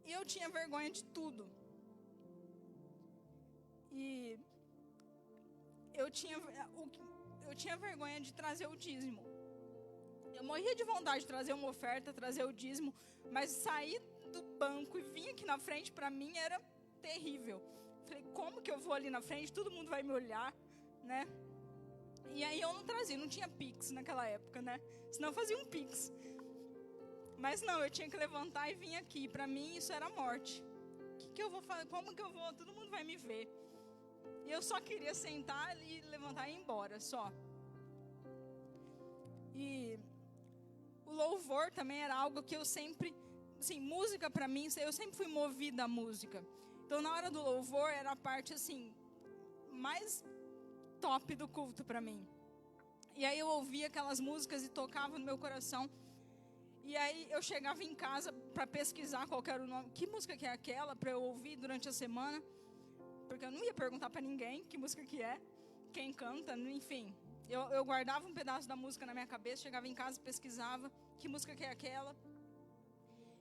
E eu tinha vergonha de tudo. E eu tinha vergonha de trazer o dízimo. Eu morria de vontade de trazer uma oferta, trazer o dízimo, mas sair do banco e vir aqui na frente, para mim, era terrível. Falei, como que eu vou ali na frente? Todo mundo vai me olhar, né? E aí eu não trazia, não tinha Pix naquela época, né? Senão eu fazia um Pix. Mas não, eu tinha que levantar e vir aqui. Para mim, isso era morte. O que eu vou fazer? Como que eu vou? Todo mundo vai me ver. E eu só queria sentar ali, levantar e ir embora, só. E o louvor também era algo que eu sempre... Assim, música para mim, eu sempre fui movida à música. Então, na hora do louvor, era a parte, assim, mais top do culto para mim. E aí eu ouvia aquelas músicas e tocava no meu coração. E aí eu chegava em casa para pesquisar qual era o nome, que música que é aquela, para eu ouvir durante a semana. Porque eu não ia perguntar para ninguém que música que é, quem canta, enfim. Eu guardava um pedaço da música na minha cabeça, chegava em casa, pesquisava que música que é aquela.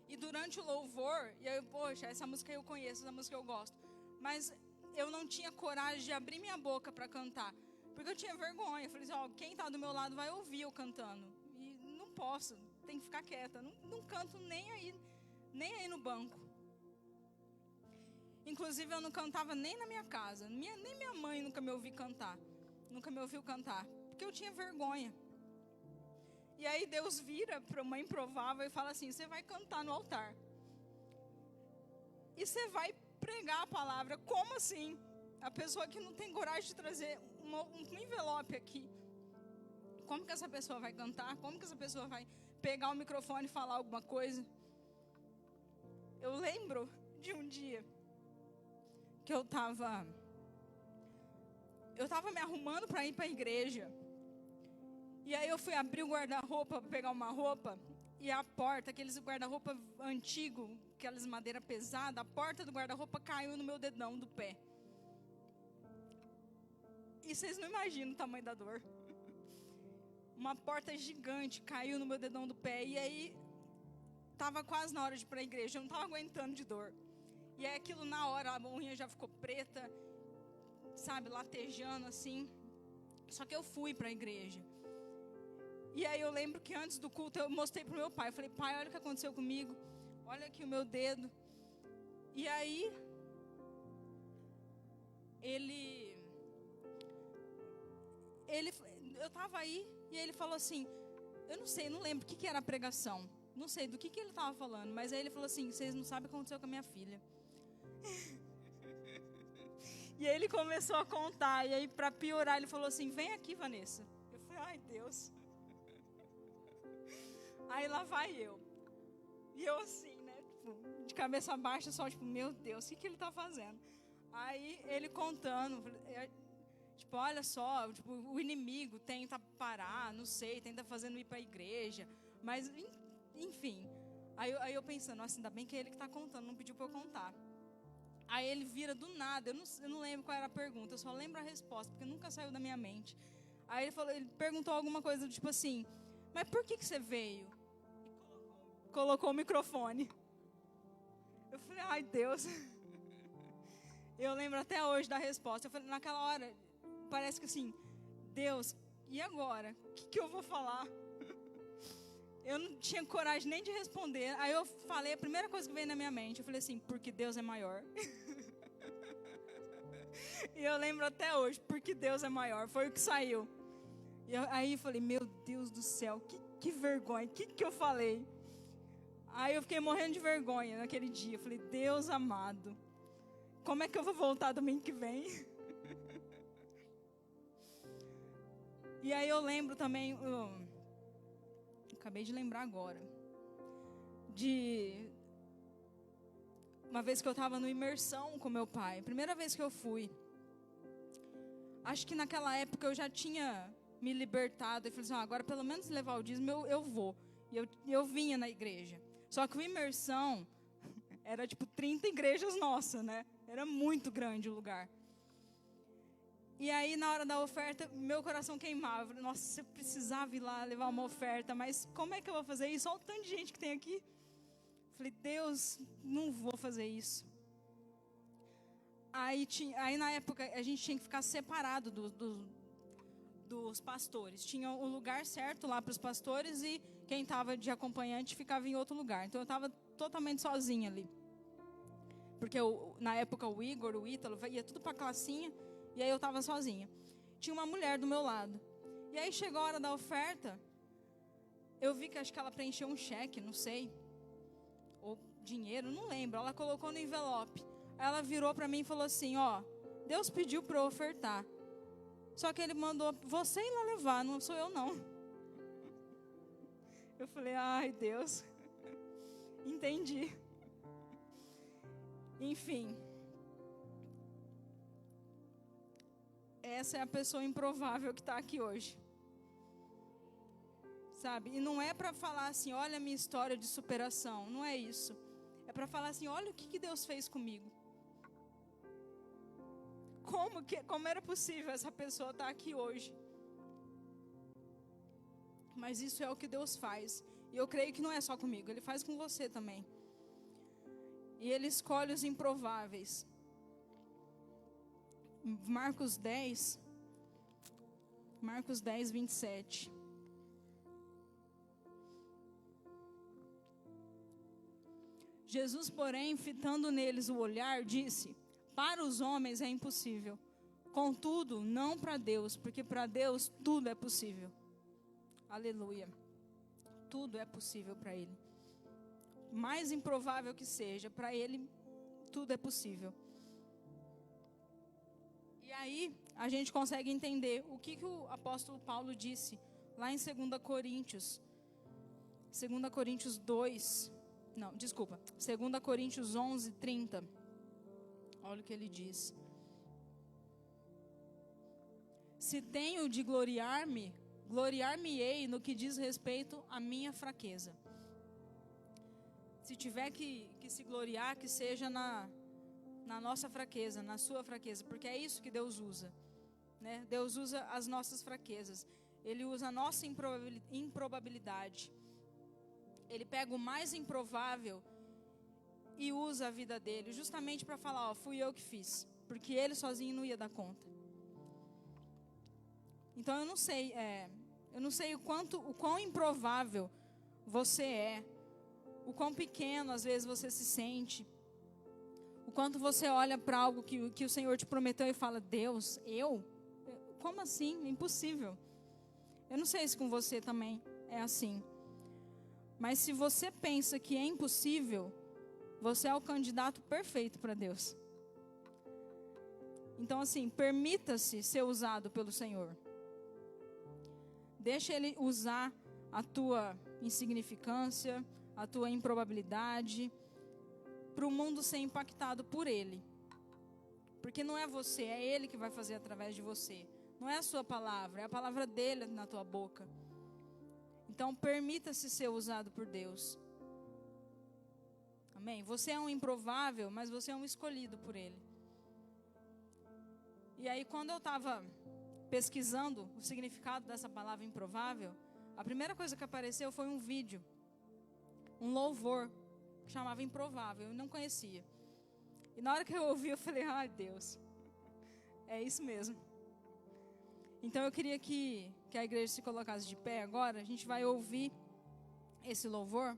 E durante o louvor, e aí, poxa, essa música eu conheço, essa música eu gosto. Mas eu não tinha coragem de abrir minha boca para cantar. Porque eu tinha vergonha. Eu falei assim, quem está do meu lado vai ouvir eu cantando. E não posso, tem que ficar quieta. Não canto nem aí no banco. Inclusive, eu não cantava nem na minha casa. Nem minha mãe nunca me ouviu cantar. Nunca me ouviu cantar. Porque eu tinha vergonha. E aí Deus vira para uma improvável e fala assim, você vai cantar no altar. E você vai pregar a palavra. Como assim? A pessoa que não tem coragem de trazer um envelope aqui. Como que essa pessoa vai cantar? Como que essa pessoa vai pegar o microfone e falar alguma coisa? Eu lembro de um dia que eu estava me arrumando para ir para a igreja. E aí eu fui abrir o guarda-roupa para pegar uma roupa. E a porta, aqueles guarda-roupa antigo, aquelas madeira pesada, a porta do guarda-roupa caiu no meu dedão do pé. E vocês não imaginam o tamanho da dor. Uma porta gigante caiu no meu dedão do pé. E aí, estava quase na hora de ir para a igreja. Eu não estava aguentando de dor. E aí aquilo na hora, a unha já ficou preta, sabe, latejando assim. Só que eu fui para a igreja. E aí eu lembro que antes do culto eu mostrei pro meu pai. Eu falei, pai, olha o que aconteceu comigo. Olha aqui o meu dedo. E aí, eu estava aí e ele falou assim, eu não sei, não lembro o que era a pregação. Não sei do que ele estava falando. Mas aí ele falou assim, vocês não sabem o que aconteceu com a minha filha. E aí ele começou a contar. E aí para piorar ele falou assim, vem aqui, Vanessa. Eu falei, ai Deus. Aí lá vai eu. E eu assim, né, tipo, de cabeça baixa, só tipo, meu Deus, o que ele tá fazendo? Aí ele contando, tipo, olha só, tipo, o inimigo tenta parar, não sei, tenta fazendo ir para a igreja, mas, enfim. Aí eu pensando, nossa, ainda bem que é ele que está contando, não pediu para eu contar. Aí ele vira do nada, eu não lembro qual era a pergunta, eu só lembro a resposta, porque nunca saiu da minha mente. Aí ele perguntou alguma coisa, tipo assim, mas por que você veio? E colocou o microfone. Eu falei, ai Deus. Eu lembro até hoje da resposta. Eu falei, naquela hora, parece que assim, Deus, e agora? O que eu vou falar? Eu não tinha coragem nem de responder. Aí eu falei, a primeira coisa que veio na minha mente, eu falei assim, porque Deus é maior. E eu lembro até hoje, porque Deus é maior, foi o que saiu. Aí eu falei, meu Deus do céu, que vergonha, o que eu falei? Aí eu fiquei morrendo de vergonha naquele dia. Eu falei, Deus amado, como é que eu vou voltar domingo que vem? E aí eu lembro também, acabei de lembrar agora, de uma vez que eu estava no imersão com meu pai, primeira vez que eu fui. Acho que naquela época eu já tinha me libertado e falei assim, agora pelo menos levar o dízimo eu vou. E eu vinha na igreja. Só que o imersão era tipo 30 igrejas nossas, né? Era muito grande o lugar. E aí, na hora da oferta, meu coração queimava. Eu falei, nossa, eu precisava ir lá levar uma oferta, mas como é que eu vou fazer isso? Olha o tanto de gente que tem aqui. Eu falei, Deus, não vou fazer isso. Aí na época, a gente tinha que ficar separado dos pastores. Tinha um lugar certo lá para os pastores e quem estava de acompanhante ficava em outro lugar. Então, eu estava totalmente sozinha ali. Porque na época, o Igor, o Ítalo, ia tudo para a classinha. E aí eu estava sozinha. Tinha uma mulher do meu lado. E aí chegou a hora da oferta. Eu vi que acho que ela preencheu um cheque, não sei. Ou dinheiro, não lembro. Ela colocou no envelope. Aí ela virou para mim e falou assim, ó, Deus pediu para eu ofertar. Só que ele mandou você ir lá levar, não sou eu não. Eu falei, ai Deus. Entendi. Enfim. Essa é a pessoa improvável que está aqui hoje. Sabe? E não é para falar assim, olha a minha história de superação. Não é isso. É para falar assim, olha o que Deus fez comigo. Como era possível essa pessoa estar aqui hoje? Mas isso é o que Deus faz. E eu creio que não é só comigo. Ele faz com você também. E Ele escolhe os improváveis. Marcos 10, 27. Jesus, porém, fitando neles o olhar, disse, para os homens é impossível, contudo, não para Deus, porque para Deus tudo é possível. Aleluia. Tudo é possível para Ele. Mais improvável que seja, para Ele tudo é possível. E aí, a gente consegue entender o que o apóstolo Paulo disse lá em 2 Coríntios 11, 30. Olha o que ele diz. Se tenho de gloriar-me, gloriar-me-ei no que diz respeito à minha fraqueza. Se tiver que se gloriar, que seja na nossa fraqueza, na sua fraqueza, porque é isso que Deus usa, né? Deus usa as nossas fraquezas, Ele usa a nossa improbabilidade, Ele pega o mais improvável e usa a vida dele, justamente para falar, ó, fui eu que fiz, porque ele sozinho não ia dar conta. Então eu não sei o quão improvável você é, o quão pequeno às vezes você se sente, o quanto você olha para algo que o Senhor te prometeu e fala, Deus, como assim? Impossível. Eu não sei se com você também é assim. Mas se você pensa que é impossível, você é o candidato perfeito para Deus. Então assim, permita-se ser usado pelo Senhor. Deixa Ele usar a tua insignificância, a tua improbabilidade, para o mundo ser impactado por Ele. Porque não é você, é Ele que vai fazer através de você. Não é a sua palavra, é a palavra dele na tua boca. Então, permita-se ser usado por Deus. Amém? Você é um improvável, mas você é um escolhido por Ele. E aí, quando eu estava pesquisando o significado dessa palavra improvável, a primeira coisa que apareceu foi um vídeo, um louvor, que chamava Improvável. Eu não conhecia. E na hora que eu ouvi, eu falei, ai Deus, é isso mesmo. Então eu queria que a igreja se colocasse de pé agora. A gente vai ouvir esse louvor.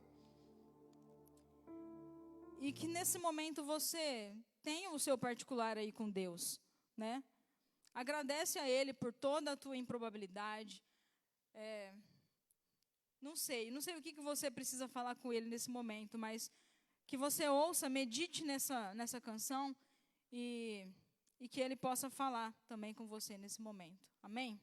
E que nesse momento você tenha o seu particular aí com Deus, né? Agradece a Ele por toda a tua improbabilidade. Não sei o que você precisa falar com Ele nesse momento, mas que você ouça, medite nessa canção e que Ele possa falar também com você nesse momento. Amém?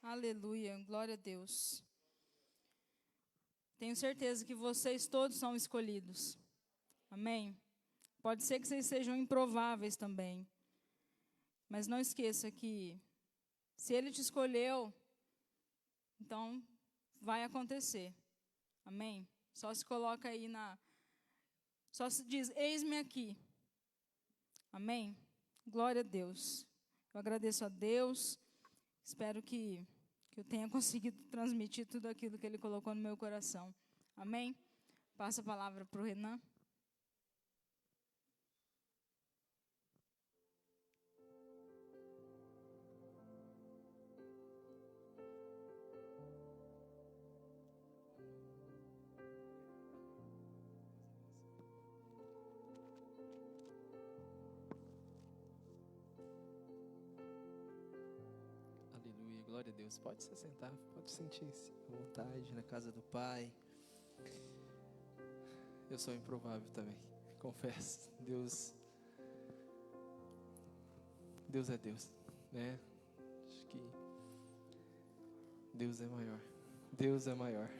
Aleluia, glória a Deus. Tenho certeza que vocês todos são escolhidos. Amém? Pode ser que vocês sejam improváveis também. Mas não esqueça que se Ele te escolheu, então vai acontecer. Amém? Só se coloca aí só se diz, eis-me aqui. Amém? Glória a Deus. Eu agradeço a Deus. Espero que eu tenha conseguido transmitir tudo aquilo que Ele colocou no meu coração. Amém? Passa a palavra para o Renan. Aleluia, glória a Deus. Pode se sentar, pode sentir-se à vontade na casa do Pai. Eu sou improvável também, confesso. Deus é Deus, né? Acho que Deus é maior. Deus é maior.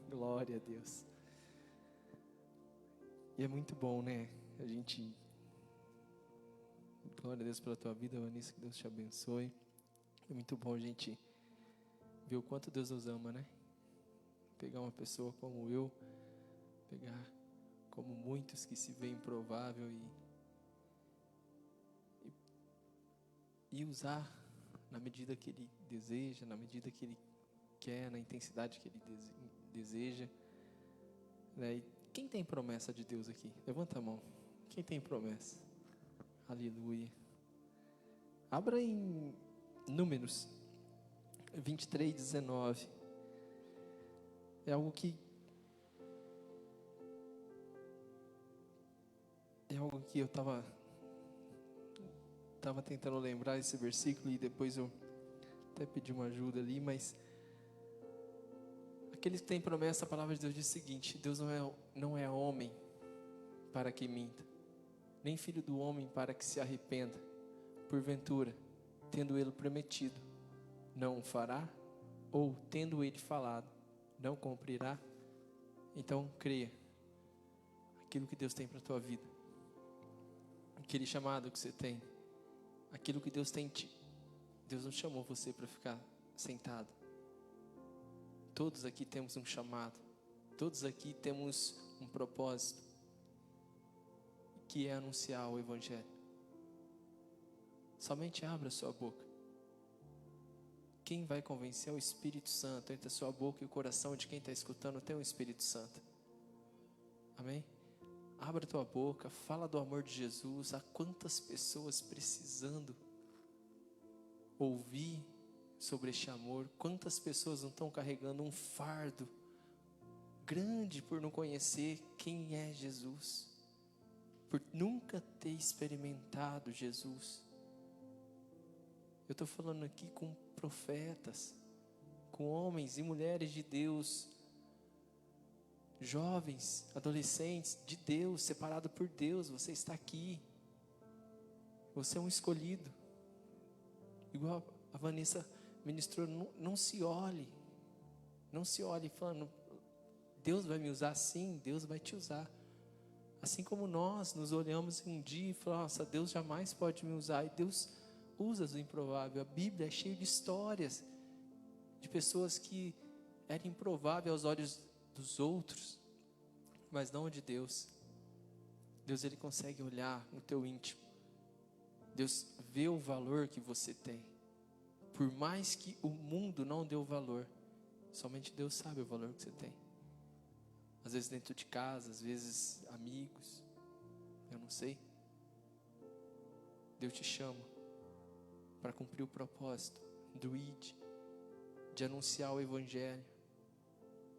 Glória a Deus. E é muito bom, né? A gente... Glória a Deus pela tua vida, Vanessa, que Deus te abençoe. É muito bom a gente ver o quanto Deus nos ama, né? Pegar uma pessoa como eu, pegar como muitos que se veem improvável e usar na medida que Ele deseja, na medida que Ele quer, na intensidade que Ele deseja, né? E quem tem promessa de Deus aqui? Levanta a mão. Quem tem promessa? Aleluia. Abra em Números 23, 19. É algo que eu estava tentando lembrar esse versículo e depois eu até pedi uma ajuda ali, mas aqueles que têm promessa, a palavra de Deus diz o seguinte: Deus não é homem para que minta, nem filho do homem para que se arrependa. Porventura, tendo Ele prometido, não o fará? Ou, tendo Ele falado, não cumprirá? Então, creia aquilo que Deus tem para a tua vida, aquele chamado que você tem, aquilo que Deus tem Deus não chamou você para ficar sentado. Todos aqui temos um chamado, todos aqui temos um propósito, que é anunciar o Evangelho. Somente abra a sua boca. Quem vai convencer é o Espírito Santo. Entre a sua boca e o coração de quem está escutando tem o Espírito Santo. Amém? Abra a tua boca, fala do amor de Jesus. Há quantas pessoas precisando ouvir sobre este amor. Quantas pessoas não estão carregando um fardo grande por não conhecer quem é Jesus, por nunca ter experimentado Jesus. Eu estou falando aqui com profetas, com homens e mulheres de Deus, jovens, adolescentes de Deus, separado por Deus. Você está aqui, você é um escolhido, igual a Vanessa ministrou. Não se olhe falando, Deus vai me usar. Sim, Deus vai te usar. Assim como nós nos olhamos um dia e falamos: nossa, Deus jamais pode me usar. E Deus usa o improvável. A Bíblia é cheia de histórias de pessoas que eram improváveis aos olhos dos outros, mas não de Deus. Deus, Ele consegue olhar no teu íntimo. Deus vê o valor que você tem. Por mais que o mundo não dê o valor, somente Deus sabe o valor que você tem. Às vezes dentro de casa, às vezes amigos, eu não sei. Deus te chama para cumprir o propósito do ID, de anunciar o Evangelho,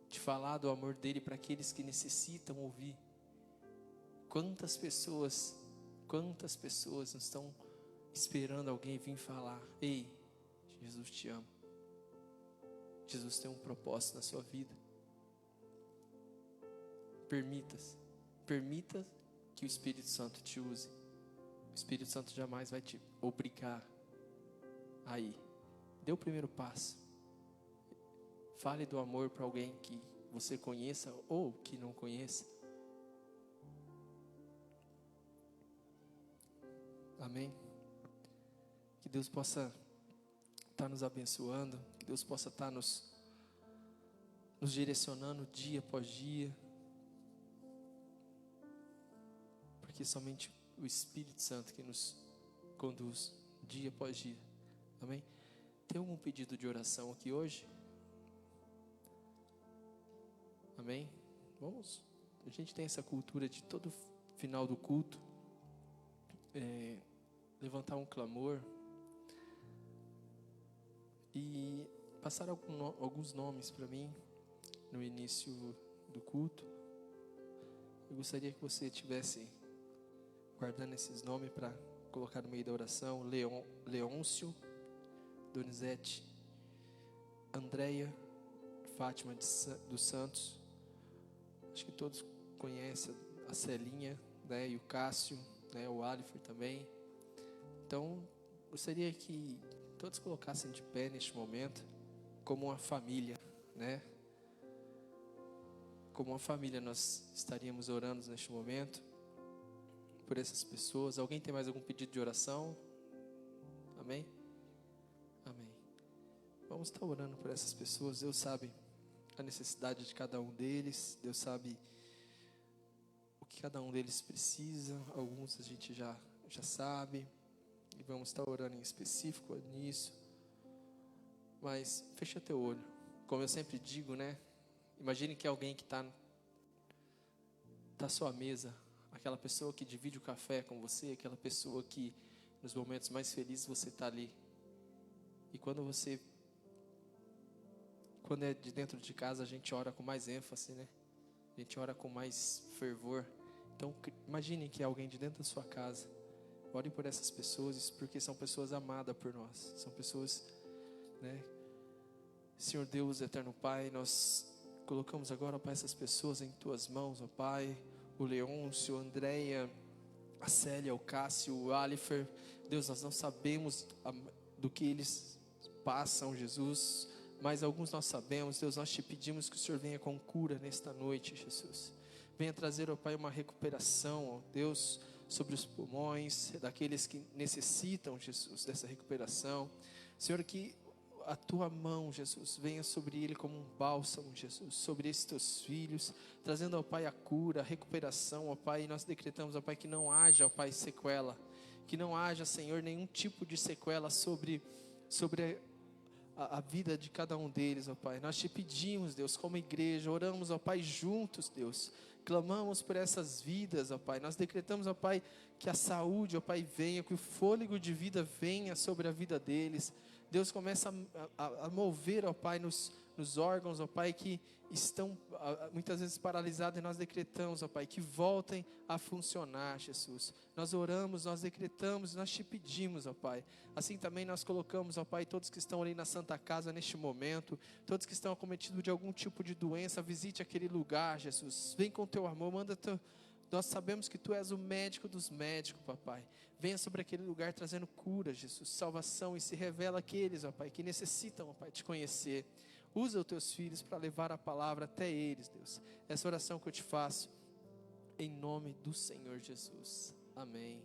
de falar do amor dEle para aqueles que necessitam ouvir. Quantas pessoas não estão esperando alguém vir falar: ei, Jesus te ama. Jesus tem um propósito na sua vida. Permita que o Espírito Santo te use. O Espírito Santo jamais vai te obrigar a ir. Dê o primeiro passo. Fale do amor para alguém que você conheça ou que não conheça. Amém? Que Deus possa estar nos abençoando, que Deus possa estar nos direcionando dia após dia, porque somente o Espírito Santo que nos conduz dia após dia. Amém? Tem algum pedido de oração aqui hoje? Amém? Vamos, a gente tem essa cultura de todo final do culto levantar um clamor e passar alguns nomes para mim no início do culto. Eu gostaria que você estivesse guardando esses nomes para colocar no meio da oração. Leôncio, Donizete, Andréia, Fátima dos Santos. Acho que todos conhecem a Celinha, né, e o Cássio, né, o Alifer também. Então, gostaria que todos colocassem de pé neste momento, como uma família, né? Como uma família nós estaríamos orando neste momento por essas pessoas. Alguém tem mais algum pedido de oração? Amém? Amém. Vamos estar orando por essas pessoas. Deus sabe a necessidade de cada um deles. Deus sabe o que cada um deles precisa. Alguns a gente já sabe. E vamos estar orando em específico nisso. Mas fecha teu olho. Como eu sempre digo, né? Imagine que alguém que está à sua mesa, aquela pessoa que divide o café com você, aquela pessoa que nos momentos mais felizes você está ali. E quando é de dentro de casa, a gente ora com mais ênfase, né? A gente ora com mais fervor. Então imagine que é alguém de dentro da sua casa. Ore por essas pessoas, porque são pessoas amadas por nós. São pessoas, né? Senhor Deus, eterno Pai, nós colocamos agora, Pai, essas pessoas em Tuas mãos, ó Pai. O Leôncio, a Andréia, a Célia, o Cássio, o Alifer. Deus, nós não sabemos do que eles passam, Jesus, mas alguns nós sabemos. Deus, nós te pedimos que o Senhor venha com cura nesta noite, Jesus. Venha trazer, ó Pai, uma recuperação, ó Deus, sobre os pulmões daqueles que necessitam, Jesus, dessa recuperação. Senhor, que a Tua mão, Jesus, venha sobre ele como um bálsamo, Jesus, sobre esses Teus filhos, trazendo ao Pai a cura, a recuperação, ó Pai. E nós decretamos, ó Pai, que não haja, ó Pai, sequela, que não haja, Senhor, nenhum tipo de sequela sobre a vida de cada um deles, ó Pai. Nós te pedimos, Deus, como igreja, oramos, ó Pai, juntos, Deus. Clamamos por essas vidas, ó Pai. Nós decretamos, ó Pai, que a saúde, ó Pai, venha, que o fôlego de vida venha sobre a vida deles. Deus começa a mover, ó Pai, nos órgãos, ó Pai, que estão muitas vezes paralisados, e nós decretamos, ó Pai, que voltem a funcionar, Jesus. Nós oramos, nós decretamos, nós te pedimos, ó Pai. Assim também nós colocamos, ó Pai, todos que estão ali na Santa Casa neste momento, todos que estão acometidos de algum tipo de doença, visite aquele lugar, Jesus. Vem com teu amor, nós sabemos que Tu és o médico dos médicos, papai. Venha sobre aquele lugar trazendo cura, Jesus, salvação, e se revela àqueles, ó Pai, que necessitam, ó Pai, te conhecer. Usa os Teus filhos para levar a palavra até eles, Deus. Essa oração que eu te faço, em nome do Senhor Jesus. Amém.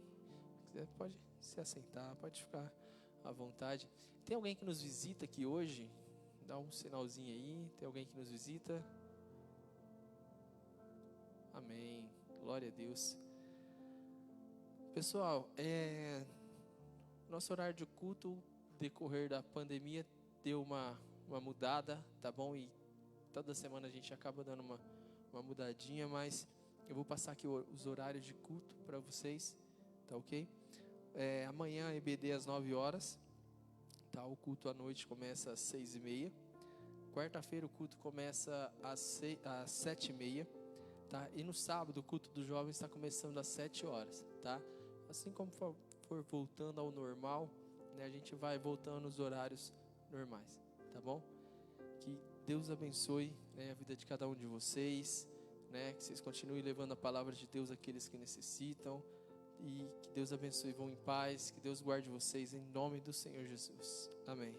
Se quiser, pode se assentar, pode ficar à vontade. Tem alguém que nos visita aqui hoje? Dá um sinalzinho aí. Tem alguém que nos visita? Amém. Glória a Deus. Pessoal, nosso horário de culto, decorrer da pandemia, deu uma mudada, tá bom? E toda semana a gente acaba dando uma mudadinha, mas eu vou passar aqui os horários de culto para vocês, tá ok? Amanhã, EBD às 9 horas, tá? O culto à noite começa às 6h30. Quarta-feira o culto começa às 7h30. Tá? E no sábado o culto dos jovens está começando às 7 horas, tá? Assim como for voltando ao normal, né, a gente vai voltando nos horários normais, tá bom? Que Deus abençoe, né, a vida de cada um de vocês, né, que vocês continuem levando a palavra de Deus àqueles que necessitam, e que Deus abençoe, vão em paz, que Deus guarde vocês em nome do Senhor Jesus. Amém.